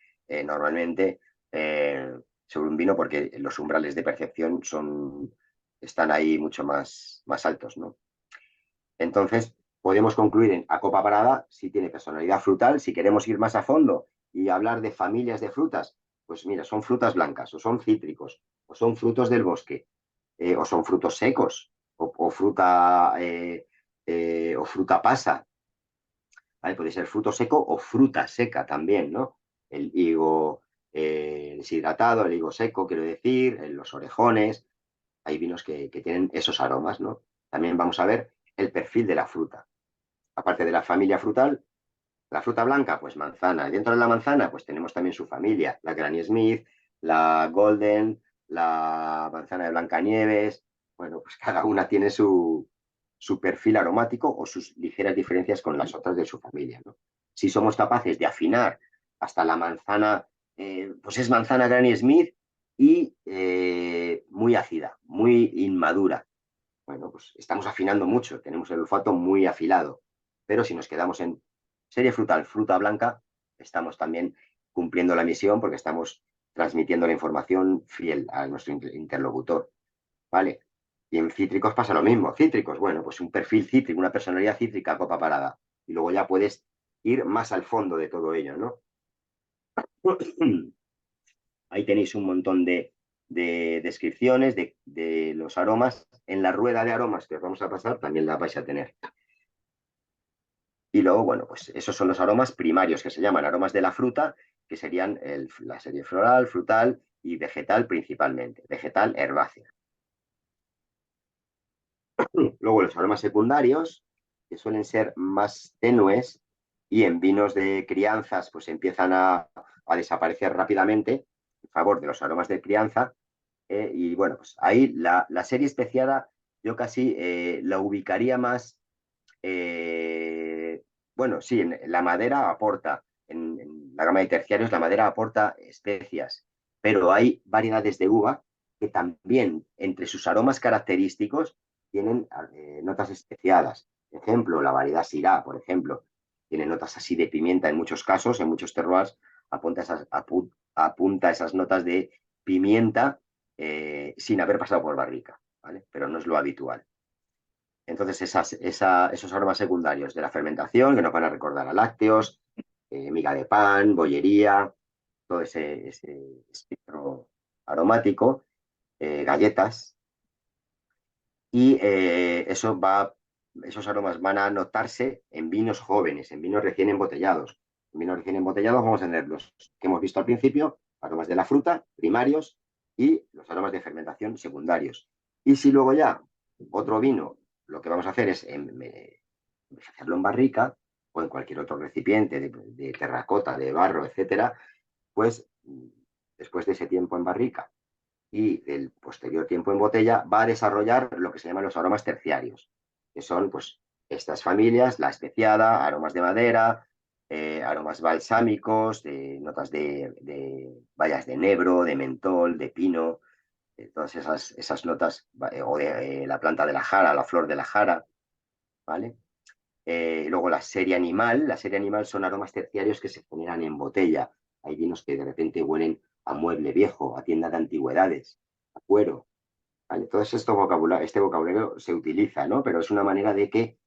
normalmente sobre un vino porque los umbrales de percepción están ahí mucho más altos, ¿no? Entonces, podemos concluir a copa parada si tiene personalidad frutal. Si queremos ir más a fondo y hablar de familias de frutas, pues mira, son frutas blancas, o son cítricos, o son frutos del bosque, o son frutos secos, o fruta pasa. ¿Vale? Puede ser fruto seco o fruta seca también, ¿no? El higo deshidratado, el higo seco, quiero decir, los orejones. Hay vinos que tienen esos aromas, ¿no? También vamos a ver el perfil de la fruta. Aparte de la familia frutal, la fruta blanca, pues manzana. Y dentro de la manzana, pues tenemos también su familia, la Granny Smith, la Golden, la manzana de Blancanieves. Bueno, pues cada una tiene su perfil aromático o sus ligeras diferencias con las otras de su familia, ¿no? Si somos capaces de afinar hasta la manzana, pues es manzana Granny Smith y muy ácida, muy inmadura. Bueno, pues estamos afinando mucho, tenemos el olfato muy afilado, pero si nos quedamos en serie frutal, fruta blanca, estamos también cumpliendo la misión porque estamos transmitiendo la información fiel a nuestro interlocutor, ¿vale? Y en cítricos pasa lo mismo. Cítricos, bueno, pues un perfil cítrico, una personalidad cítrica, copa parada. Y luego ya puedes ir más al fondo de todo ello, ¿no? Ahí tenéis un montón de descripciones de los aromas. En la rueda de aromas que os vamos a pasar también la vais a tener. Y luego, bueno, pues esos son los aromas primarios que se llaman aromas de la fruta, que serían la serie floral, frutal y vegetal principalmente. Vegetal, herbácea. Luego los aromas secundarios, que suelen ser más tenues y en vinos de crianzas pues empiezan a desaparecer rápidamente en favor de los aromas de crianza. Y bueno, pues ahí la serie especiada yo casi la ubicaría más, bueno, sí, en la madera aporta, en la gama de terciarios la madera aporta especias, pero hay variedades de uva que también entre sus aromas característicos tienen notas especiadas. Ejemplo, la variedad Syrah, por ejemplo, tiene notas así de pimienta en muchos casos, en muchos terroirs, apunta esas notas de pimienta sin haber pasado por barrica, ¿vale? Pero no es lo habitual. Entonces, esos aromas secundarios de la fermentación que nos van a recordar a lácteos, miga de pan, bollería, todo ese espectro aromático, galletas, y esos aromas van a notarse en vinos jóvenes, en vinos recién embotellados. En vinos recién embotellados vamos a tener los que hemos visto al principio, aromas de la fruta, primarios, y los aromas de fermentación, secundarios. Y si luego ya otro vino, lo que vamos a hacer es hacerlo en barrica o en cualquier otro recipiente de terracota, de barro, etcétera, pues después de ese tiempo en barrica y del posterior tiempo en botella, va a desarrollar lo que se llaman los aromas terciarios, que son pues estas familias, la especiada, aromas de madera, aromas balsámicos, notas de bayas de enebro, de mentol, de pino, todas esas notas, o de la planta de la jara, la flor de la jara, ¿vale? Luego la serie animal son aromas terciarios que se generan en botella. Hay vinos que de repente huelen a mueble viejo, a tienda de antigüedades, a cuero, ¿vale? Todo este vocabulario se utiliza, ¿no? Pero es una manera de que,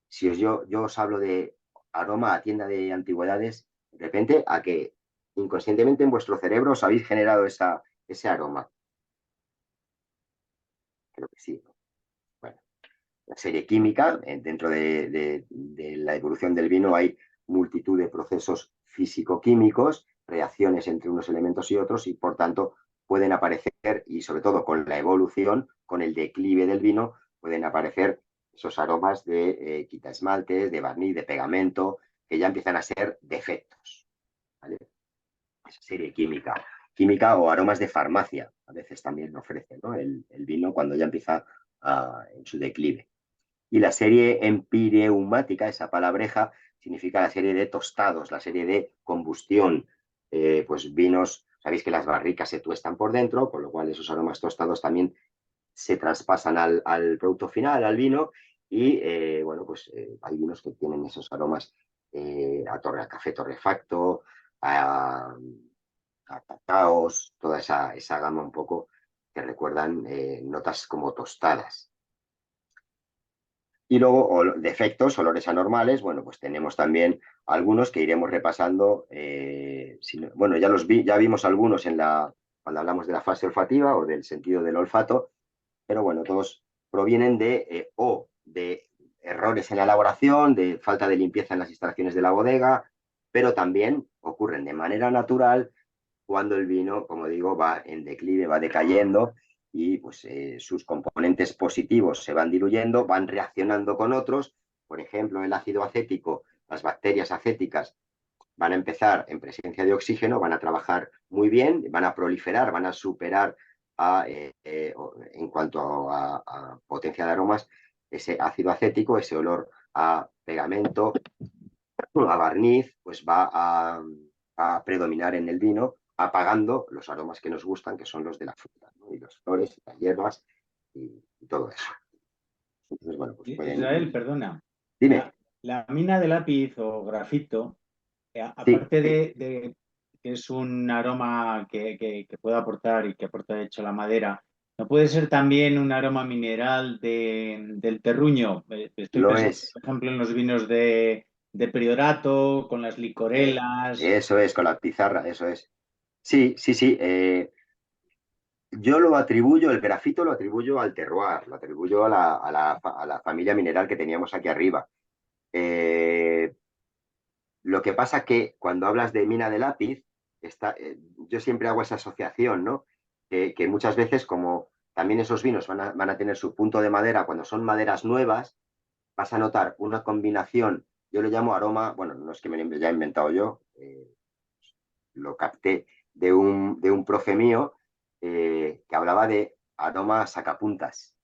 si yo os hablo de aroma a tienda de antigüedades, De repente, a que inconscientemente en vuestro cerebro os habéis generado ese aroma. Creo que sí. Bueno, la serie química, dentro de la evolución del vino hay multitud de procesos físico-químicos, reacciones entre unos elementos y otros, y por tanto pueden aparecer, y sobre todo con la evolución, con el declive del vino, pueden aparecer esos aromas de quitaesmaltes, de barniz, de pegamento, que ya empiezan a ser defectos. ¿Vale? Esa serie química. Química o aromas de farmacia, a veces también ofrece, ¿no? El vino cuando ya empieza en su declive. Y la serie empireumática, esa palabreja, significa la serie de tostados, la serie de combustión. Pues vinos, sabéis que las barricas se tuestan por dentro, con lo cual esos aromas tostados también se traspasan al producto final, al vino, y bueno, pues hay vinos que tienen esos aromas a café torrefacto, a cacaos, toda esa gama un poco que recuerdan notas como tostadas. Y luego, defectos, olores anormales, bueno, pues tenemos también algunos que iremos repasando. Bueno, ya vimos algunos cuando hablamos de la fase olfativa o del sentido del olfato, pero bueno, todos provienen de errores en la elaboración, de falta de limpieza en las instalaciones de la bodega, pero también ocurren de manera natural cuando el vino, como digo, va en declive, va decayendo y pues sus componentes positivos se van diluyendo, van reaccionando con otros. Por ejemplo, el ácido acético, las bacterias acéticas van a empezar en presencia de oxígeno, van a trabajar muy bien, van a proliferar, van a superar en cuanto a potencia de aromas ese ácido acético, ese olor a pegamento, a barniz, pues va a predominar en el vino, apagando los aromas que nos gustan, que son los de la fruta, ¿no? Y las flores, y las hierbas y todo eso. Entonces, bueno, pues Israel, perdona. Dime. La mina de lápiz o grafito, Sí. aparte de que es un aroma que puede aportar y que aporta de hecho la madera, ¿no puede ser también un aroma mineral del terruño? Estoy Lo pensando, es. por ejemplo, en los vinos de Priorato, con las licorelas. Eso es, con la pizarra, eso es. Sí, sí, sí. Yo el grafito lo atribuyo al terroir, lo atribuyo a la familia mineral que teníamos aquí arriba. Lo que pasa que cuando hablas de mina de lápiz, yo siempre hago esa asociación, ¿no? Que muchas veces, como también esos vinos van a tener su punto de madera cuando son maderas nuevas, vas a notar una combinación, yo le llamo aroma, bueno, no es que me lo haya inventado yo, lo capté de un profe mío que hablaba de aroma sacapuntas,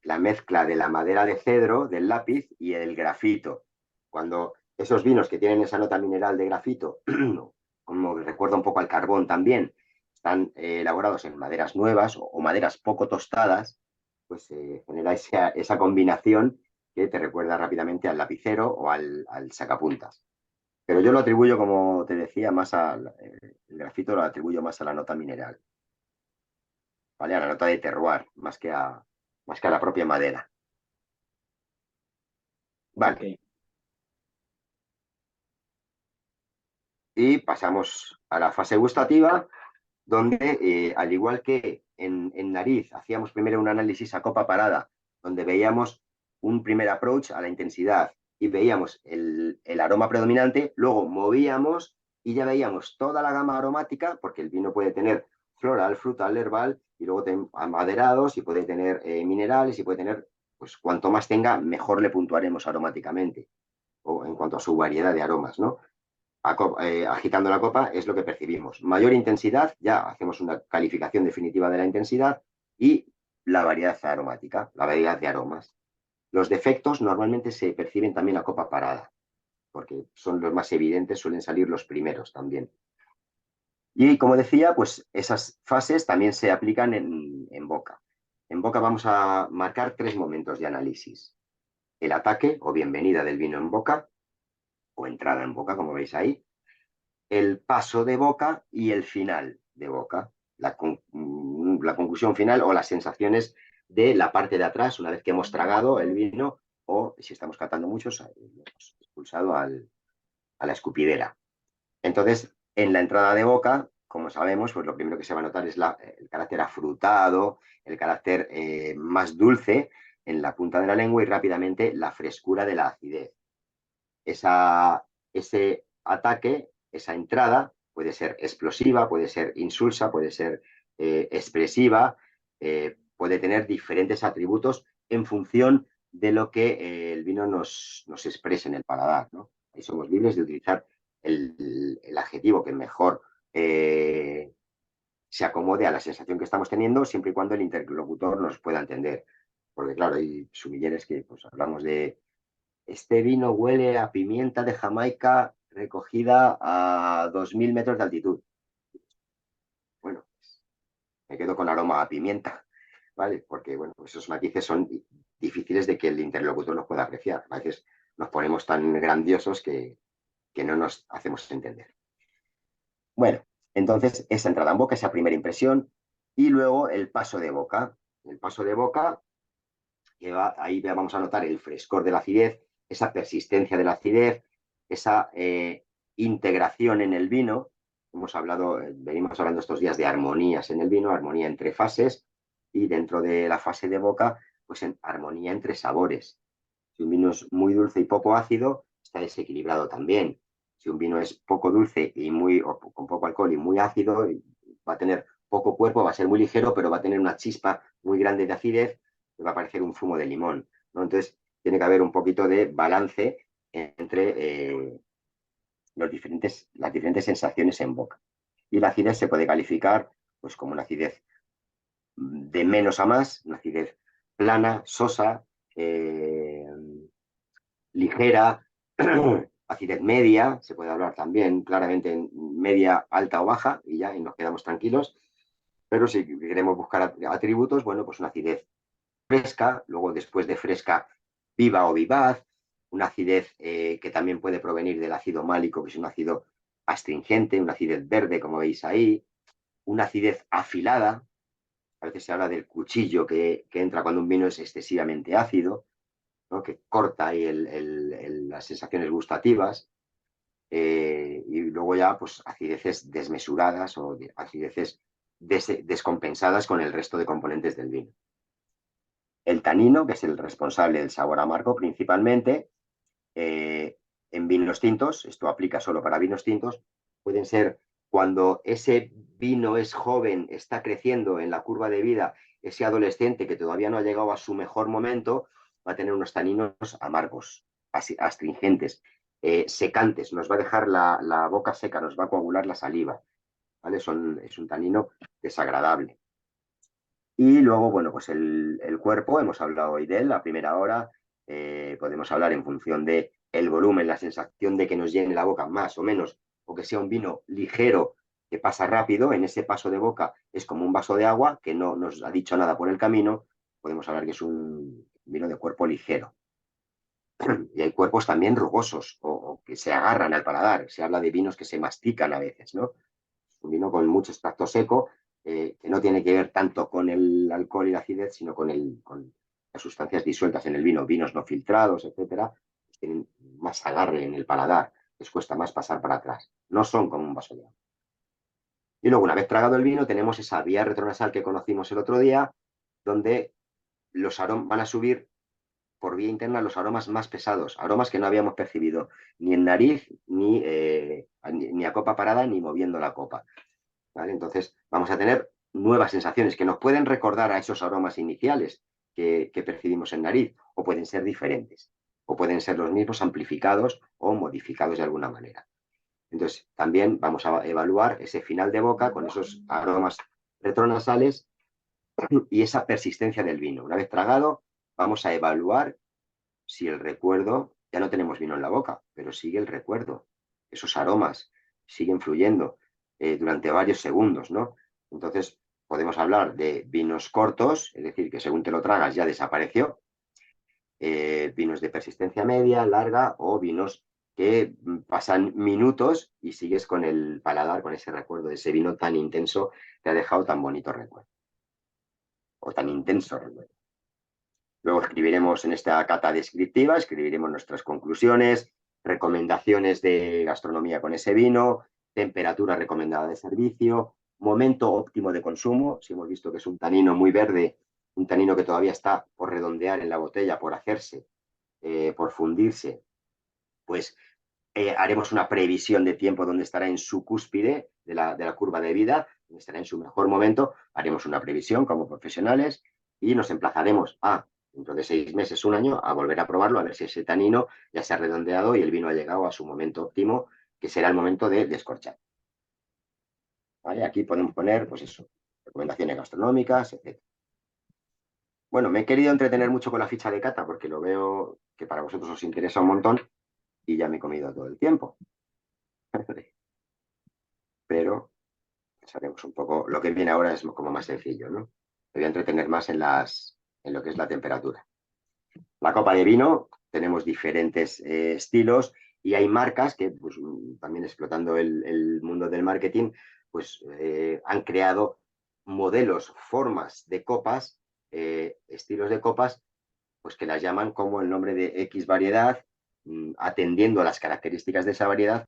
la mezcla de la madera de cedro, del lápiz y el grafito. Cuando esos vinos que tienen esa nota mineral de grafito, como recuerda un poco al carbón también, están elaborados en maderas nuevas o maderas poco tostadas, pues genera esa combinación que te recuerda rápidamente al lapicero o al sacapuntas. Pero yo lo atribuyo, como te decía, el grafito lo atribuyo más a la nota mineral, ¿vale? A la nota de terroir, más que a la propia madera. Vale. Okay. Y pasamos a la fase gustativa, donde, al igual que en nariz, hacíamos primero un análisis a copa parada, donde veíamos un primer approach a la intensidad y veíamos el aroma predominante, luego movíamos y ya veíamos toda la gama aromática, porque el vino puede tener floral, frutal, herbal, y luego amaderados, y puede tener minerales, y puede tener, pues cuanto más tenga, mejor le puntuaremos aromáticamente, o en cuanto a su variedad de aromas, ¿no? Agitando la copa es lo que percibimos. Mayor intensidad, ya hacemos una calificación definitiva de la intensidad y la variedad aromática, la variedad de aromas. Los defectos normalmente se perciben también a copa parada, porque son los más evidentes, suelen salir los primeros también. Y como decía, pues esas fases también se aplican en boca. En boca vamos a marcar 3 momentos de análisis. El ataque o bienvenida del vino en boca, o entrada en boca, como veis ahí, el paso de boca y el final de boca, la conclusión final o las sensaciones de la parte de atrás una vez que hemos tragado el vino o si estamos catando muchos, hemos expulsado a la escupidera. Entonces, en la entrada de boca, como sabemos, pues lo primero que se va a notar es el carácter afrutado, el carácter más dulce en la punta de la lengua y rápidamente la frescura de la acidez. Ese ataque, esa entrada, puede ser explosiva, puede ser insulsa, puede ser expresiva, puede tener diferentes atributos en función de lo que el vino nos exprese en el paladar, ¿no? Ahí somos libres de utilizar el adjetivo que mejor se acomode a la sensación que estamos teniendo, siempre y cuando el interlocutor nos pueda entender. Porque claro, hay sumilleres que pues, hablamos de este vino huele a pimienta de Jamaica recogida a 2000 metros de altitud. Bueno, me quedo con aroma a pimienta, ¿vale? Porque, bueno, esos matices son difíciles de que el interlocutor los pueda apreciar. A veces nos ponemos tan grandiosos que no nos hacemos entender. Bueno, entonces esa entrada en boca, esa primera impresión, y luego el paso de boca. El paso de boca, ahí vamos a notar el frescor de la acidez, esa persistencia de la acidez, esa integración en el vino. Venimos hablando estos días de armonías en el vino, armonía entre fases, y dentro de la fase de boca, pues en armonía entre sabores. Si un vino es muy dulce y poco ácido, está desequilibrado también. Si un vino es poco dulce o con poco alcohol y muy ácido, va a tener poco cuerpo, va a ser muy ligero, pero va a tener una chispa muy grande de acidez, y va a parecer un zumo de limón, ¿no? Entonces, tiene que haber un poquito de balance entre las diferentes sensaciones en boca. Y la acidez se puede calificar pues, como una acidez de menos a más, una acidez plana, sosa, ligera, acidez media, se puede hablar también claramente en media, alta o baja, y nos quedamos tranquilos. Pero si queremos buscar atributos, bueno, pues una acidez fresca, luego después de fresca, viva o vivaz, una acidez que también puede provenir del ácido málico, que es un ácido astringente, una acidez verde, como veis ahí, una acidez afilada. A veces se habla del cuchillo que entra cuando un vino es excesivamente ácido, ¿no? Que corta ahí las sensaciones gustativas. Y luego ya, pues, acideces desmesuradas o acideces descompensadas con el resto de componentes del vino. El tanino, que es el responsable del sabor amargo principalmente, en vinos tintos, esto aplica solo para vinos tintos, pueden ser cuando ese vino es joven, está creciendo en la curva de vida, ese adolescente que todavía no ha llegado a su mejor momento, va a tener unos taninos amargos, astringentes, secantes, nos va a dejar la boca seca, nos va a coagular la saliva, ¿vale? Es un tanino desagradable. Y luego, bueno, pues el cuerpo, hemos hablado hoy de él a primera hora, podemos hablar en función de el volumen, la sensación de que nos llene la boca más o menos, o que sea un vino ligero que pasa rápido, en ese paso de boca es como un vaso de agua que no nos ha dicho nada por el camino, podemos hablar que es un vino de cuerpo ligero. Y hay cuerpos también rugosos o que se agarran al paladar, se habla de vinos que se mastican a veces, ¿no? Un vino con mucho extracto seco, que no tiene que ver tanto con el alcohol y la acidez, sino con las sustancias disueltas en el vino, vinos no filtrados, etcétera, tienen más agarre en el paladar, les cuesta más pasar para atrás. No son como un vaso de agua. Y luego, una vez tragado el vino, tenemos esa vía retronasal que conocimos el otro día, donde los aromas van a subir por vía interna los aromas más pesados, aromas que no habíamos percibido ni en nariz, ni a copa parada, ni moviendo la copa. ¿Vale? Entonces vamos a tener nuevas sensaciones que nos pueden recordar a esos aromas iniciales que percibimos en nariz, o pueden ser diferentes, o pueden ser los mismos amplificados o modificados de alguna manera. Entonces también vamos a evaluar ese final de boca con esos aromas retronasales y esa persistencia del vino. Una vez tragado, vamos a evaluar si el recuerdo, ya no tenemos vino en la boca, pero sigue el recuerdo, esos aromas siguen fluyendo durante varios segundos, ¿no? Entonces, podemos hablar de vinos cortos, es decir, que según te lo tragas ya desapareció, vinos de persistencia media, larga, o vinos que pasan minutos y sigues con el paladar, con ese recuerdo de ese vino tan intenso que ha dejado tan bonito recuerdo, o tan intenso recuerdo. Luego escribiremos en esta cata descriptiva, escribiremos nuestras conclusiones, recomendaciones de gastronomía con ese vino, temperatura recomendada de servicio, momento óptimo de consumo. Si hemos visto que es un tanino muy verde, un tanino que todavía está por redondear en la botella, por hacerse, por fundirse, pues haremos una previsión de tiempo donde estará en su cúspide de la curva de vida, donde estará en su mejor momento. Haremos una previsión como profesionales y nos emplazaremos dentro de 6 meses, un año, a volver a probarlo, a ver si ese tanino ya se ha redondeado y el vino ha llegado a su momento óptimo, que será el momento de descorchar. ¿Vale? Aquí podemos poner, pues eso, recomendaciones gastronómicas, etc. Bueno, me he querido entretener mucho con la ficha de cata porque lo veo que para vosotros os interesa un montón y ya me he comido todo el tiempo. Pero sabemos un poco, lo que viene ahora es como más sencillo, ¿no? Me voy a entretener más en lo que es la temperatura. La copa de vino, tenemos diferentes estilos y hay marcas que, pues, también explotando el mundo del marketing, pues han creado modelos, formas de copas, estilos de copas, pues que las llaman como el nombre de X variedad, atendiendo a las características de esa variedad,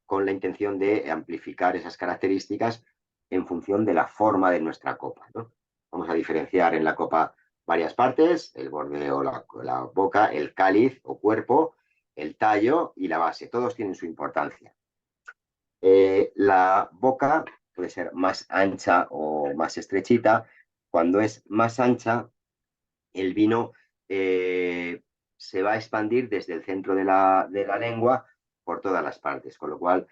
con la intención de amplificar esas características en función de la forma de nuestra copa, ¿no? Vamos a diferenciar en la copa varias partes: el borde o la boca, el cáliz o cuerpo, el tallo y la base. Todos tienen su importancia. La boca puede ser más ancha o más estrechita. Cuando es más ancha, el vino se va a expandir desde el centro de la lengua por todas las partes, con lo cual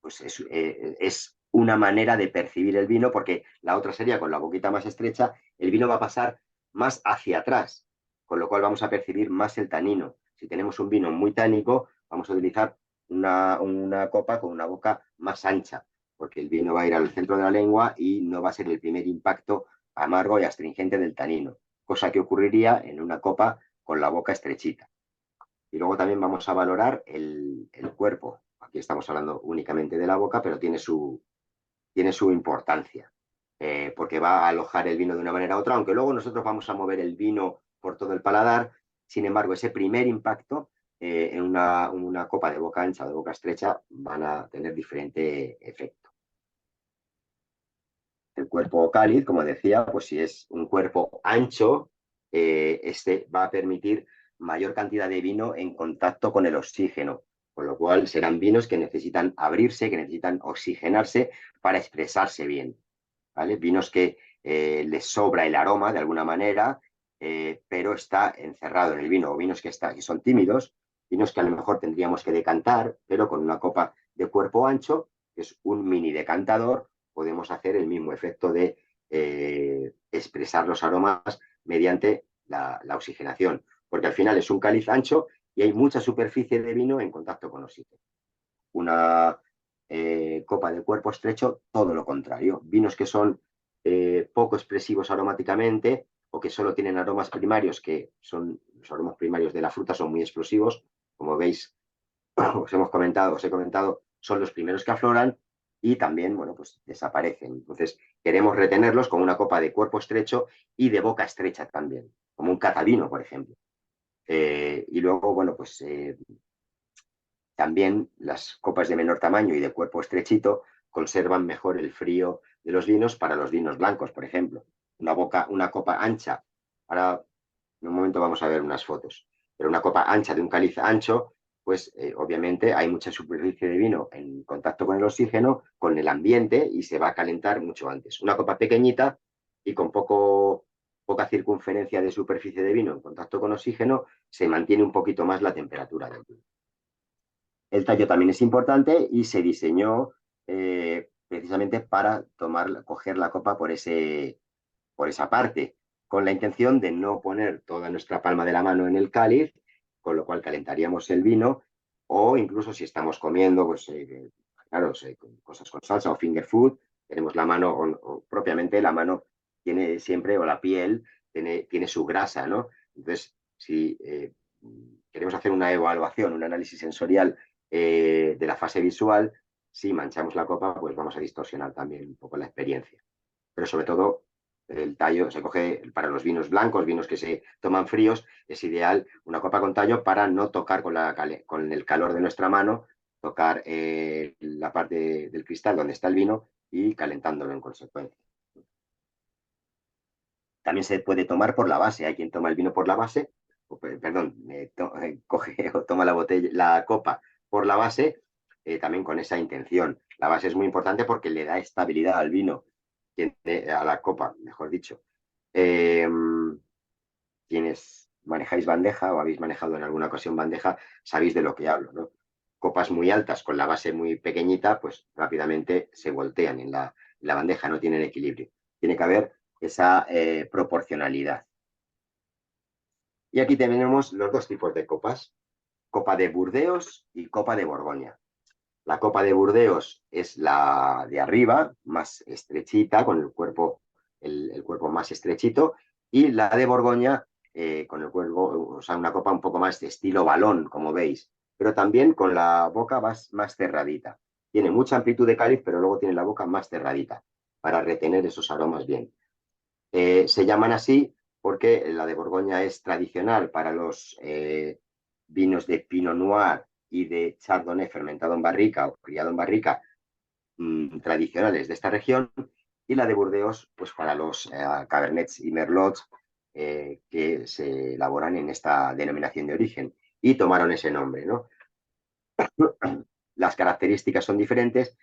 pues es una manera de percibir el vino, porque la otra sería con la boquita más estrecha, el vino va a pasar más hacia atrás, con lo cual vamos a percibir más el tanino. Si tenemos un vino muy tánico, vamos a utilizar una copa con una boca más ancha, porque el vino va a ir al centro de la lengua y no va a ser el primer impacto amargo y astringente del tanino, cosa que ocurriría en una copa con la boca estrechita. Y luego también vamos a valorar el cuerpo. Aquí estamos hablando únicamente de la boca, pero tiene su importancia, porque va a alojar el vino de una manera u otra, aunque luego nosotros vamos a mover el vino por todo el paladar. Sin embargo, ese primer impacto en una copa de boca ancha o de boca estrecha van a tener diferente efecto. El cuerpo cáliz, como decía, pues si es un cuerpo ancho, este va a permitir mayor cantidad de vino en contacto con el oxígeno, con lo cual serán vinos que necesitan abrirse, que necesitan oxigenarse para expresarse bien, ¿vale? Vinos que les sobra el aroma de alguna manera, pero está encerrado en el vino, o vinos que son tímidos, vinos que a lo mejor tendríamos que decantar, pero con una copa de cuerpo ancho, que es un mini decantador, podemos hacer el mismo efecto de expresar los aromas mediante la oxigenación, porque al final es un cáliz ancho y hay mucha superficie de vino en contacto con oxígeno. Una copa de cuerpo estrecho, todo lo contrario. Vinos que son poco expresivos aromáticamente o que solo tienen aromas primarios, que son los aromas primarios de la fruta, son muy explosivos. Como veis, os he comentado, son los primeros que afloran y también, bueno, pues desaparecen. Entonces, queremos retenerlos con una copa de cuerpo estrecho y de boca estrecha también, como un catavino, por ejemplo. Y luego, bueno, pues también las copas de menor tamaño y de cuerpo estrechito conservan mejor el frío de los vinos para los vinos blancos, por ejemplo. Una copa ancha, ahora en un momento vamos a ver unas fotos, pero una copa ancha de un cáliz ancho, pues obviamente hay mucha superficie de vino en contacto con el oxígeno, con el ambiente, y se va a calentar mucho antes. Una copa pequeñita y con poca circunferencia de superficie de vino en contacto con oxígeno, se mantiene un poquito más la temperatura del vino. El tallo también es importante y se diseñó precisamente para coger la copa por esa parte, con la intención de no poner toda nuestra palma de la mano en el cáliz, con lo cual calentaríamos el vino, o incluso si estamos comiendo, pues claro, cosas con salsa o finger food, tenemos la mano, o propiamente la mano tiene siempre, o la piel tiene su grasa, ¿no? Entonces, si queremos hacer una evaluación, un análisis sensorial de la fase visual, si manchamos la copa, pues vamos a distorsionar también un poco la experiencia. Pero sobre todo, el tallo se coge para los vinos blancos, vinos que se toman fríos, es ideal una copa con tallo para no tocar con el calor de nuestra mano tocar la parte del cristal donde está el vino y calentándolo en consecuencia. También se puede tomar por la base. Hay quien toma el vino por la base, perdón, coge o toma la botella, la copa por la base, también con esa intención. La base es muy importante porque le da estabilidad al vino, a la copa, mejor dicho. Quienes manejáis bandeja o habéis manejado en alguna ocasión bandeja, sabéis de lo que hablo, ¿no? Copas muy altas con la base muy pequeñita, pues rápidamente se voltean en la bandeja, no tienen equilibrio. Tiene que haber esa proporcionalidad. Y aquí tenemos los dos tipos de copas, copa de Burdeos y copa de Borgoña. La copa de Burdeos es la de arriba, más estrechita, con el cuerpo más estrechito, y la de Borgoña con el cuerpo, o sea, una copa un poco más de estilo balón, como veis, pero también con la boca más cerradita. Tiene mucha amplitud de cáliz, pero luego tiene la boca más cerradita para retener esos aromas bien. Se llaman así porque la de Borgoña es tradicional para los vinos de Pinot Noir y de Chardonnay fermentado en barrica o criado en barrica tradicionales de esta región, y la de Burdeos pues para los Cabernets y Merlots que se elaboran en esta denominación de origen y tomaron ese nombre, ¿no? Las características son diferentes.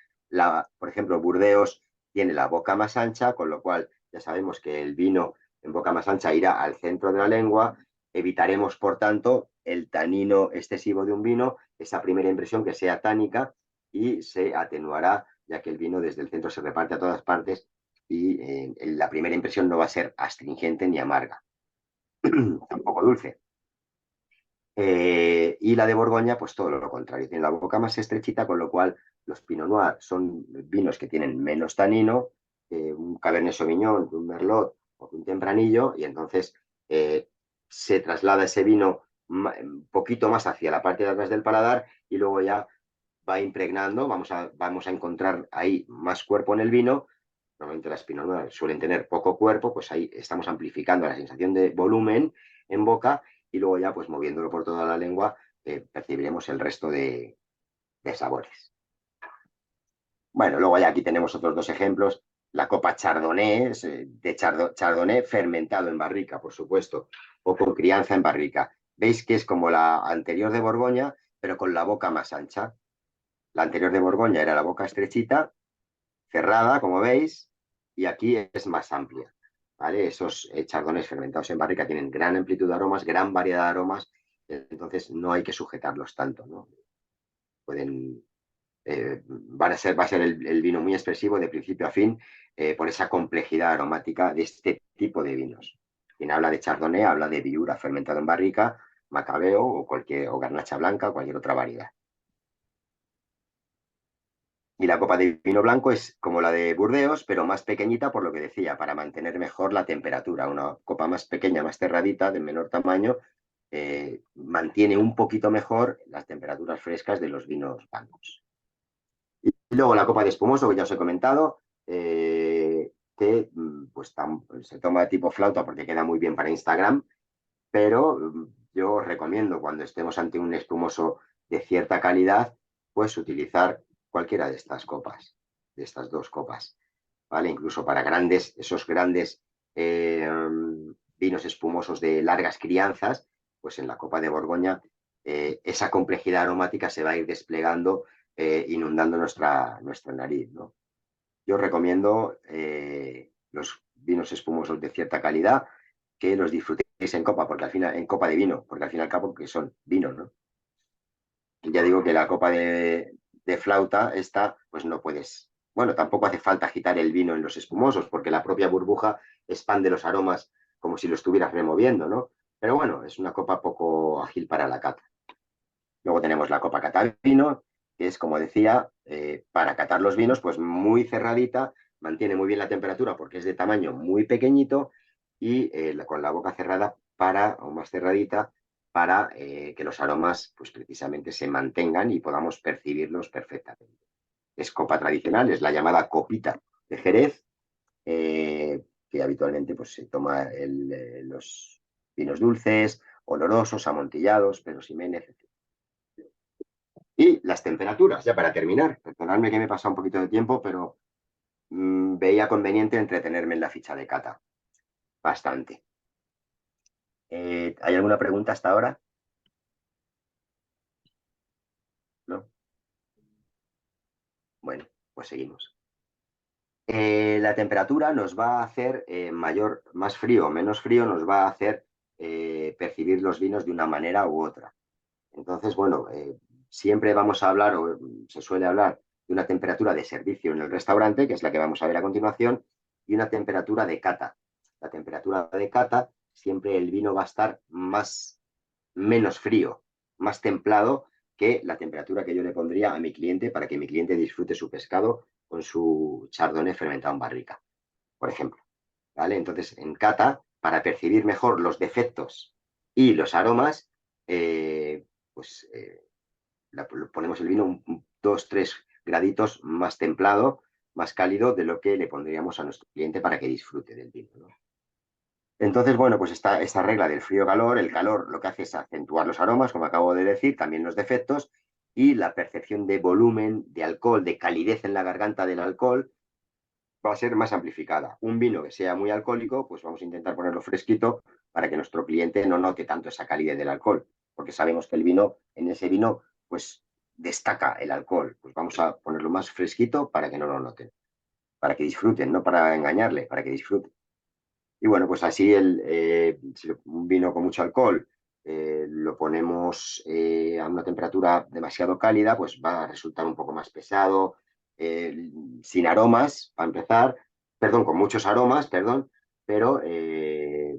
Por ejemplo, Burdeos tiene la boca más ancha, con lo cual ya sabemos que el vino en boca más ancha irá al centro de la lengua. Evitaremos, por tanto, el tanino excesivo de un vino, esa primera impresión que sea tánica, y se atenuará, ya que el vino desde el centro se reparte a todas partes y la primera impresión no va a ser astringente ni amarga, tampoco dulce. Y la de Borgoña, pues todo lo contrario, tiene la boca más estrechita, con lo cual los Pinot Noir son vinos que tienen menos tanino, un Cabernet Sauvignon, un Merlot o un Tempranillo, y entonces se traslada ese vino un poquito más hacia la parte de atrás del paladar y luego ya va impregnando, vamos a encontrar ahí más cuerpo en el vino. Normalmente las Pinot Noir suelen tener poco cuerpo, pues ahí estamos amplificando la sensación de volumen en boca y luego ya pues moviéndolo por toda la lengua percibiremos el resto de sabores. Bueno, luego ya aquí tenemos otros dos ejemplos. La copa Chardonnay, de Chardonnay fermentado en barrica, por supuesto, o con crianza en barrica. Veis que es como la anterior de Borgoña, pero con la boca más ancha. La anterior de Borgoña era la boca estrechita, cerrada, como veis, y aquí es más amplia. ¿Vale? Esos chardonnays fermentados en barrica tienen gran amplitud de aromas, gran variedad de aromas, entonces no hay que sujetarlos tanto, ¿no? Pueden, va a ser el vino muy expresivo de principio a fin por esa complejidad aromática de este tipo de vinos. Quien habla de chardonnay habla de viura fermentado en barrica, macabeo o garnacha blanca o cualquier otra variedad. Y la copa de vino blanco es como la de Burdeos, pero más pequeñita, por lo que decía, para mantener mejor la temperatura. Una copa más pequeña, más cerradita, de menor tamaño, mantiene un poquito mejor las temperaturas frescas de los vinos blancos. Y luego la copa de espumoso, que ya os he comentado, que pues, se toma tipo flauta porque queda muy bien para Instagram, pero yo os recomiendo cuando estemos ante un espumoso de cierta calidad, pues utilizar cualquiera de estas copas, de estas dos copas, ¿vale? Incluso para esos grandes vinos espumosos de largas crianzas, pues en la copa de Borgoña esa complejidad aromática se va a ir desplegando, inundando nuestra nariz, ¿no? Yo recomiendo los vinos espumosos de cierta calidad que los disfrutéis en copa, porque al final, en copa de vino, porque al fin y al cabo que son vinos, ¿no? Y ya digo que la copa de flauta, esta, pues no puedes. Bueno, tampoco hace falta agitar el vino en los espumosos, porque la propia burbuja expande los aromas como si lo estuvieras removiendo, ¿no? Pero bueno, es una copa poco ágil para la cata. Luego tenemos la copa catavino, que es, como decía, para catar los vinos, pues muy cerradita, mantiene muy bien la temperatura porque es de tamaño muy pequeñito y con la boca cerrada o más cerradita para que los aromas pues precisamente se mantengan y podamos percibirlos perfectamente. Es copa tradicional, es la llamada copita de Jerez, que habitualmente pues, se toma los vinos dulces, olorosos, amontillados, Pedro Ximénez, etc. Y las temperaturas, ya para terminar. Perdonadme que me he pasado un poquito de tiempo, pero veía conveniente entretenerme en la ficha de cata. Bastante. ¿Hay alguna pregunta hasta ahora? ¿No? Bueno, pues seguimos. La temperatura nos va a hacer más frío o menos frío, nos va a hacer percibir los vinos de una manera u otra. Entonces, bueno, siempre vamos a hablar, o se suele hablar, de una temperatura de servicio en el restaurante, que es la que vamos a ver a continuación, y una temperatura de cata. La temperatura de cata, siempre el vino va a estar menos frío, más templado que la temperatura que yo le pondría a mi cliente para que mi cliente disfrute su pescado con su chardonnay fermentado en barrica, por ejemplo. ¿Vale? Entonces, en cata, para percibir mejor los defectos y los aromas, pues ponemos el vino 2, 3 graditos más templado, más cálido de lo que le pondríamos a nuestro cliente para que disfrute del vino, ¿no? Entonces, bueno, pues esta regla del frío-calor, el calor lo que hace es acentuar los aromas, como acabo de decir, también los defectos, y la percepción de volumen, de alcohol, de calidez en la garganta del alcohol, va a ser más amplificada. Un vino que sea muy alcohólico, pues vamos a intentar ponerlo fresquito para que nuestro cliente no note tanto esa calidez del alcohol, porque sabemos que el vino, en ese vino, pues destaca el alcohol. Pues vamos a ponerlo más fresquito para que no lo noten, para que disfruten, no para engañarle, para que disfruten. Y bueno, pues así si un vino con mucho alcohol lo ponemos a una temperatura demasiado cálida, pues va a resultar un poco más pesado, sin aromas, para empezar, perdón, con muchos aromas, perdón, pero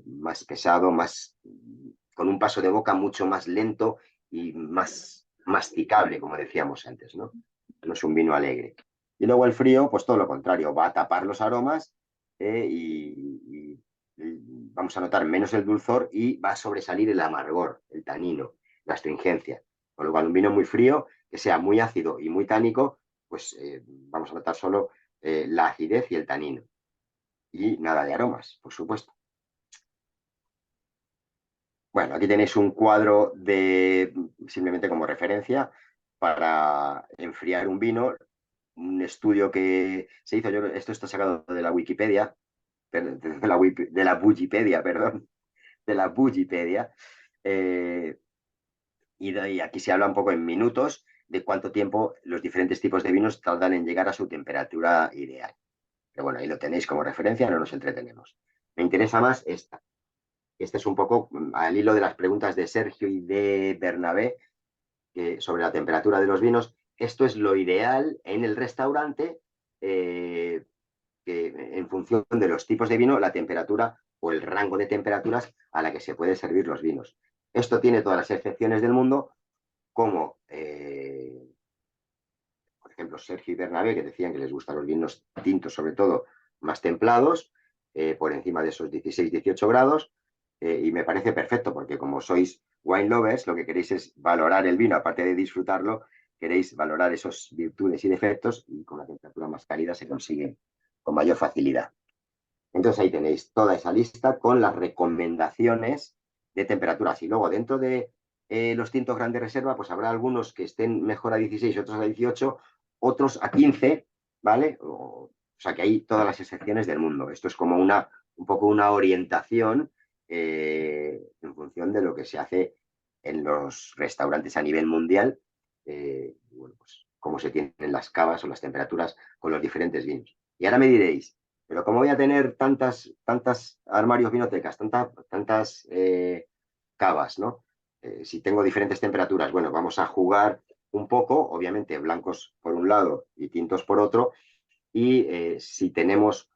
más pesado, con un paso de boca mucho más lento y más masticable, como decíamos antes, ¿no? No es un vino alegre. Y luego el frío, pues todo lo contrario, va a tapar los aromas y vamos a notar menos el dulzor y va a sobresalir el amargor, el tanino, la astringencia. Con lo cual, un vino muy frío, que sea muy ácido y muy tánico, pues vamos a notar solo la acidez y el tanino. Y nada de aromas, por supuesto. Bueno, aquí tenéis un cuadro simplemente como referencia para enfriar un vino, un estudio que se hizo, esto está sacado de la Wikipedia, de la Wikipedia, perdón, de la Wikipedia, y aquí se habla un poco en minutos de cuánto tiempo los diferentes tipos de vinos tardan en llegar a su temperatura ideal. Pero bueno, ahí lo tenéis como referencia, no nos entretenemos. Me interesa más esta. Este es un poco al hilo de las preguntas de Sergio y de Bernabé sobre la temperatura de los vinos. Esto es lo ideal en el restaurante, que en función de los tipos de vino, la temperatura o el rango de temperaturas a la que se puede servir los vinos. Esto tiene todas las excepciones del mundo, como, por ejemplo, Sergio y Bernabé, que decían que les gustan los vinos tintos, sobre todo más templados, por encima de esos 16-18 grados, y me parece perfecto, porque como sois wine lovers, lo que queréis es valorar el vino, aparte de disfrutarlo, queréis valorar esos virtudes y defectos, y con la temperatura más cálida se consigue con mayor facilidad. Entonces ahí tenéis toda esa lista con las recomendaciones de temperaturas. Y luego dentro de los tintos Grande Reserva, pues habrá algunos que estén mejor a 16, otros a 18, otros a 15, ¿vale? O sea que hay todas las excepciones del mundo. Esto es como un poco una orientación en función de lo que se hace en los restaurantes a nivel mundial. Bueno, pues cómo se tienen las cavas o las temperaturas con los diferentes vinos. Y ahora me diréis, pero ¿cómo voy a tener tantas armarios vinotecas, tantas cavas, ¿no? Si tengo diferentes temperaturas, bueno, vamos a jugar un poco, obviamente blancos por un lado y tintos por otro, y si tenemos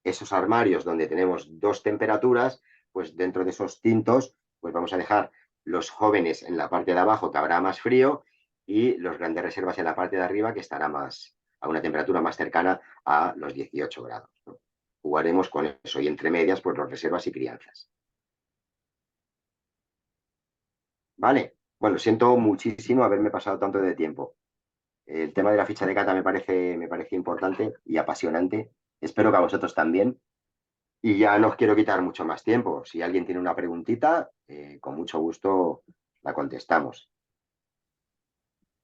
esos armarios donde tenemos dos temperaturas, pues dentro de esos tintos, pues vamos a dejar los jóvenes en la parte de abajo, que habrá más frío, y los grandes reservas en la parte de arriba, que estará a una temperatura más cercana a los 18 grados, ¿no? Jugaremos con eso y entre medias, pues los reservas y crianzas. Vale, bueno, siento muchísimo haberme pasado tanto de tiempo. El tema de la ficha de cata me parece importante y apasionante. Espero que a vosotros también. Y ya no os quiero quitar mucho más tiempo. Si alguien tiene una preguntita, con mucho gusto la contestamos.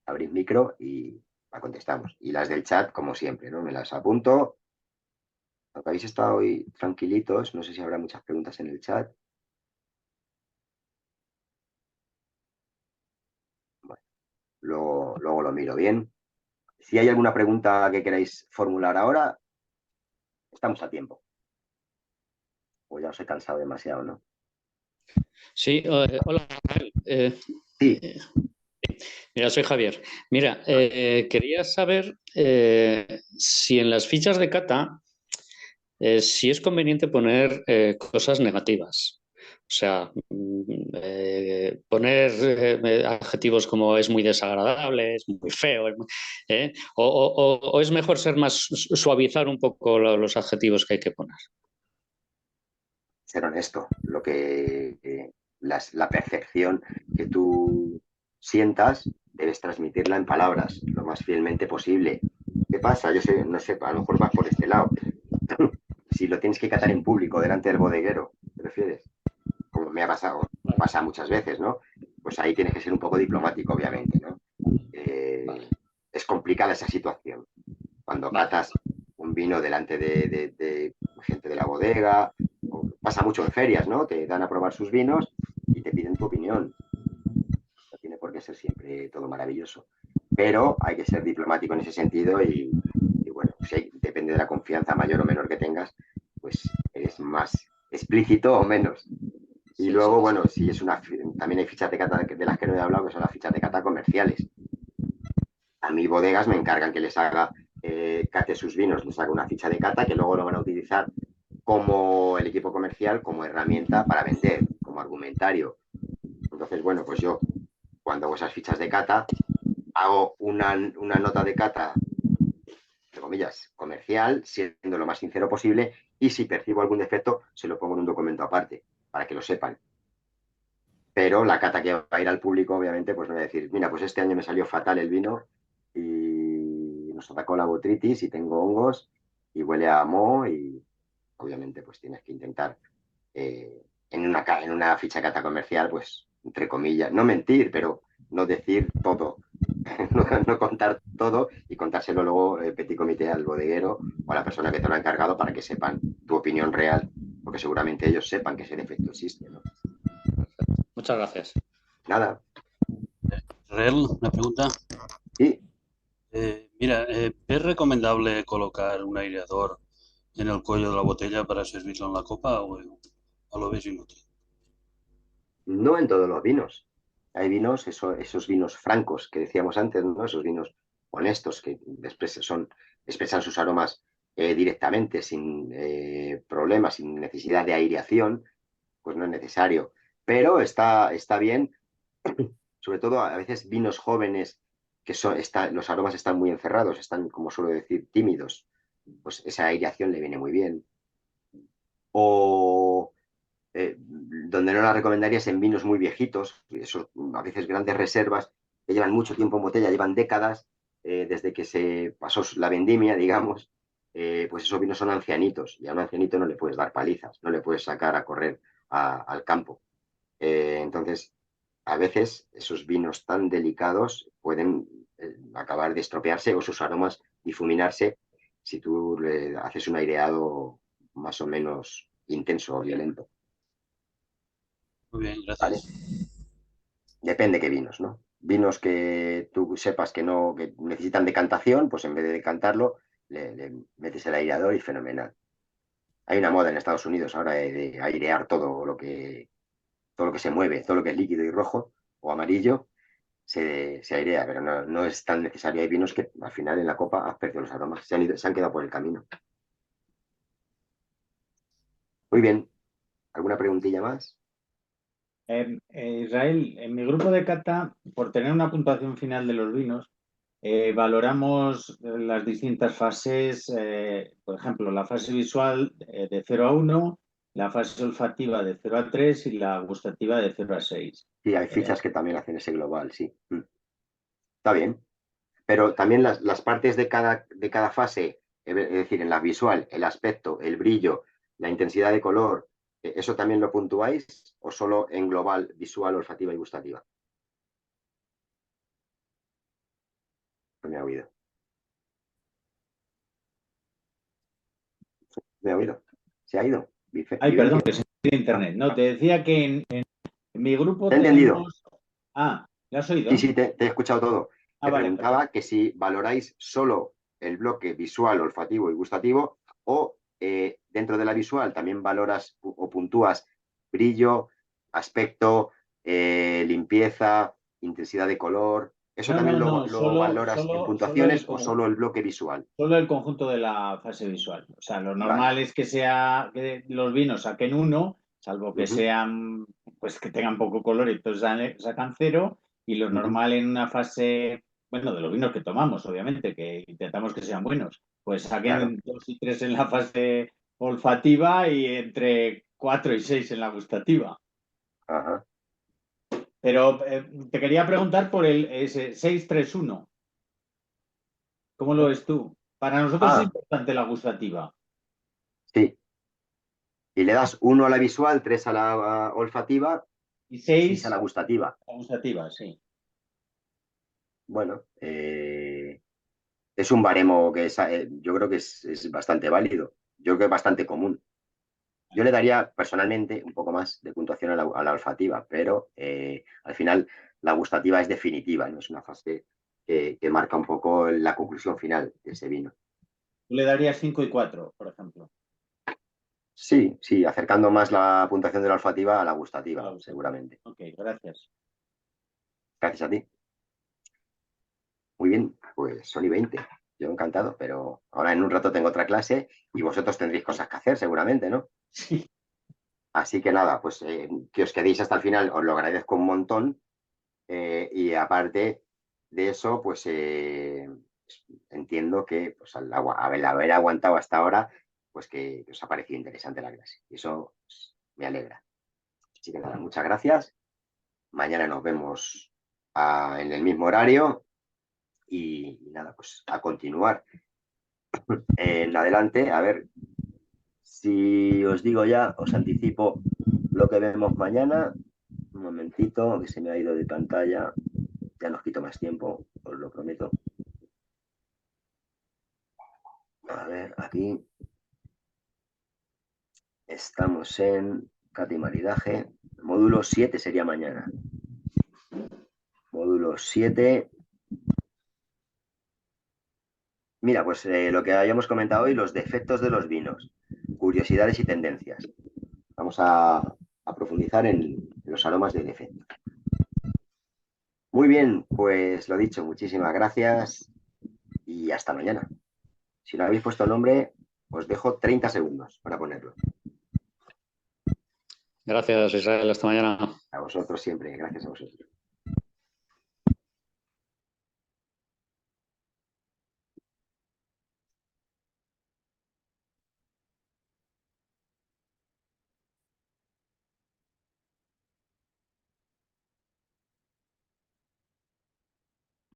Abrid micro y la contestamos. Y las del chat, como siempre, ¿no? Me las apunto. Aunque habéis estado hoy tranquilitos, no sé si habrá muchas preguntas en el chat. Bueno, luego lo miro bien. Si hay alguna pregunta que queráis formular ahora, estamos a tiempo. O ya os he cansado demasiado, ¿no? Sí, hola, Rafael. Sí. Mira, soy Javier. Mira, quería saber si en las fichas de cata si es conveniente poner cosas negativas. O sea, poner adjetivos como es muy desagradable, es muy feo, o es mejor ser más, suavizar un poco los adjetivos que hay que poner. Ser honesto, la percepción que tú sientas, debes transmitirla en palabras lo más fielmente posible. ¿Qué pasa? Yo sé, no sé, a lo mejor vas por este lado. Si lo tienes que catar en público delante del bodeguero, ¿te refieres? Como me ha pasado, pasa muchas veces, ¿no? Pues ahí tienes que ser un poco diplomático, obviamente, ¿no? Vale. Es complicada esa situación. Cuando Vale. catas un vino delante de gente de la bodega, pasa mucho en ferias, ¿no? Te dan a probar sus vinos y te piden tu opinión. No tiene por qué ser siempre todo maravilloso. Pero hay que ser diplomático en ese sentido y bueno, depende de la confianza mayor o menor que tengas, pues eres más explícito o menos. Y Sí, luego, sí, bueno, sí. si es también hay fichas de cata de las que no he hablado, que son las fichas de cata comerciales. A mí bodegas me encargan que les haga cate sus vinos, les haga una ficha de cata que luego lo van a utilizar como el equipo comercial, como herramienta para vender, como argumentario. Entonces, bueno, pues yo cuando hago esas fichas de cata, hago una nota de cata, entre comillas, comercial, siendo lo más sincero posible, y si percibo algún defecto, se lo pongo en un documento aparte, para que lo sepan. Pero la cata que va a ir al público, obviamente, pues no voy a decir, mira, pues este año me salió fatal el vino y nos atacó la botritis y tengo hongos y huele a moho y obviamente pues tienes que intentar en una ficha cata comercial, pues entre comillas, no mentir, pero no decir todo, no contar todo y contárselo luego petit comité al bodeguero o a la persona que te lo ha encargado para que sepan tu opinión real, porque seguramente ellos sepan que ese defecto existe, ¿no? Muchas gracias. Nada. Israel, una pregunta. Sí, Mira, ¿es recomendable colocar un aireador en el cuello de la botella para servirlo en la copa o lo ves inútil? no en todos los vinos. Hay vinos, esos vinos francos que decíamos antes, ¿no? Esos vinos honestos que expresan sus aromas directamente, sin problemas, sin necesidad de aireación, pues no es necesario. Pero está bien, sobre todo a veces vinos jóvenes que los aromas están muy encerrados, están, como suelo decir, tímidos. Pues esa aireación le viene muy bien. O donde no la recomendaría es en vinos muy viejitos, eso, a veces grandes reservas que llevan mucho tiempo en botella, llevan décadas desde que se pasó la vendimia, digamos, pues esos vinos son ancianitos y a un ancianito no le puedes dar palizas, no le puedes sacar a correr al campo. Entonces, a veces esos vinos tan delicados pueden acabar de estropearse o sus aromas difuminarse si tú le haces un aireado más o menos intenso o violento. Muy bien, ¿Vale? gracias. Depende qué vinos, ¿no? Vinos que tú sepas que necesitan decantación, pues en vez de decantarlo, le metes el aireador y fenomenal. Hay una moda en Estados Unidos ahora de airear todo lo que se mueve, todo lo que es líquido y rojo o amarillo, se airea, pero no es tan necesario. Hay vinos que al final en la copa has perdido los aromas, se han quedado por el camino. Muy bien. ¿Alguna preguntilla más? Israel, en mi grupo de cata, por tener una puntuación final de los vinos, valoramos las distintas fases, por ejemplo, la fase visual de 0 a 1, la fase olfativa de 0 a 3 y la gustativa de 0 a 6. Sí, hay fichas que también hacen ese global, sí. Está bien. Pero también las partes de cada fase, es decir, en la visual, el aspecto, el brillo, la intensidad de color, ¿eso también lo puntuáis o solo en global, visual, olfativa y gustativa? Me ha oído. Me ha oído. Se ha ido. Ay, perdón, Vivencia. que se me ha ido internet. No, te decía que en mi grupo ¿Te he entendido? tenemos... Ah, ¿lo has oído? Sí, sí, te he escuchado todo. Te Vale, preguntaba que si valoráis solo el bloque visual, olfativo y gustativo o dentro de la visual también valoras o puntúas brillo, aspecto, limpieza, intensidad de color. ¿Eso también lo valoras en puntuaciones o solo el bloque visual? Solo el conjunto de la fase visual. O sea, lo normal Vale. es que los vinos saquen 1, salvo que sean, pues que tengan poco color y entonces sacan 0. Y lo normal en una fase, bueno, de los vinos que tomamos, obviamente, que intentamos que sean buenos, pues saquen 2 y 3 en la fase olfativa y entre 4 y 6 en la gustativa. Ajá. Pero te quería preguntar por el ese 6-3-1. ¿Cómo lo ves tú? Para nosotros es importante la gustativa. Sí. Y le das 1 a la visual, 3 a la olfativa Y 6 a 6 la gustativa. la gustativa, sí. Bueno, es un baremo que yo creo que es bastante válido. Yo creo que es bastante común. Yo le daría personalmente un poco más de puntuación a la olfativa, pero al final la gustativa es definitiva, ¿no? Es una fase que marca un poco la conclusión final de ese vino. Tú le darías 5 y 4, por ejemplo. Sí, sí, acercando más la puntuación de la olfativa a la gustativa, seguramente. Ok, gracias. Gracias a ti. Muy bien, pues son y 20. Yo encantado, pero ahora en un rato tengo otra clase y vosotros tendréis cosas que hacer seguramente, ¿no? Sí. Así que nada, pues que os quedéis hasta el final, os lo agradezco un montón. Y aparte de eso, pues entiendo que pues, al haber aguantado hasta ahora, pues que os ha parecido interesante la clase. Y eso pues, me alegra. Así que nada, muchas gracias. Mañana nos vemos en el mismo horario y nada, pues a continuar. En adelante, a ver si os digo ya, os anticipo lo que vemos mañana. Un momentito, que se me ha ido de pantalla. Ya nos quito más tiempo, os lo prometo. A ver, aquí estamos en cata y maridaje. Módulo 7 sería mañana. Módulo 7. Mira, pues lo que habíamos comentado hoy, los defectos de los vinos, curiosidades y tendencias. Vamos a profundizar en los aromas de defecto. Muy bien, pues lo dicho, muchísimas gracias y hasta mañana. Si no habéis puesto nombre, os dejo 30 segundos para ponerlo. Gracias, Israel. Hasta mañana. A vosotros siempre, gracias a vosotros.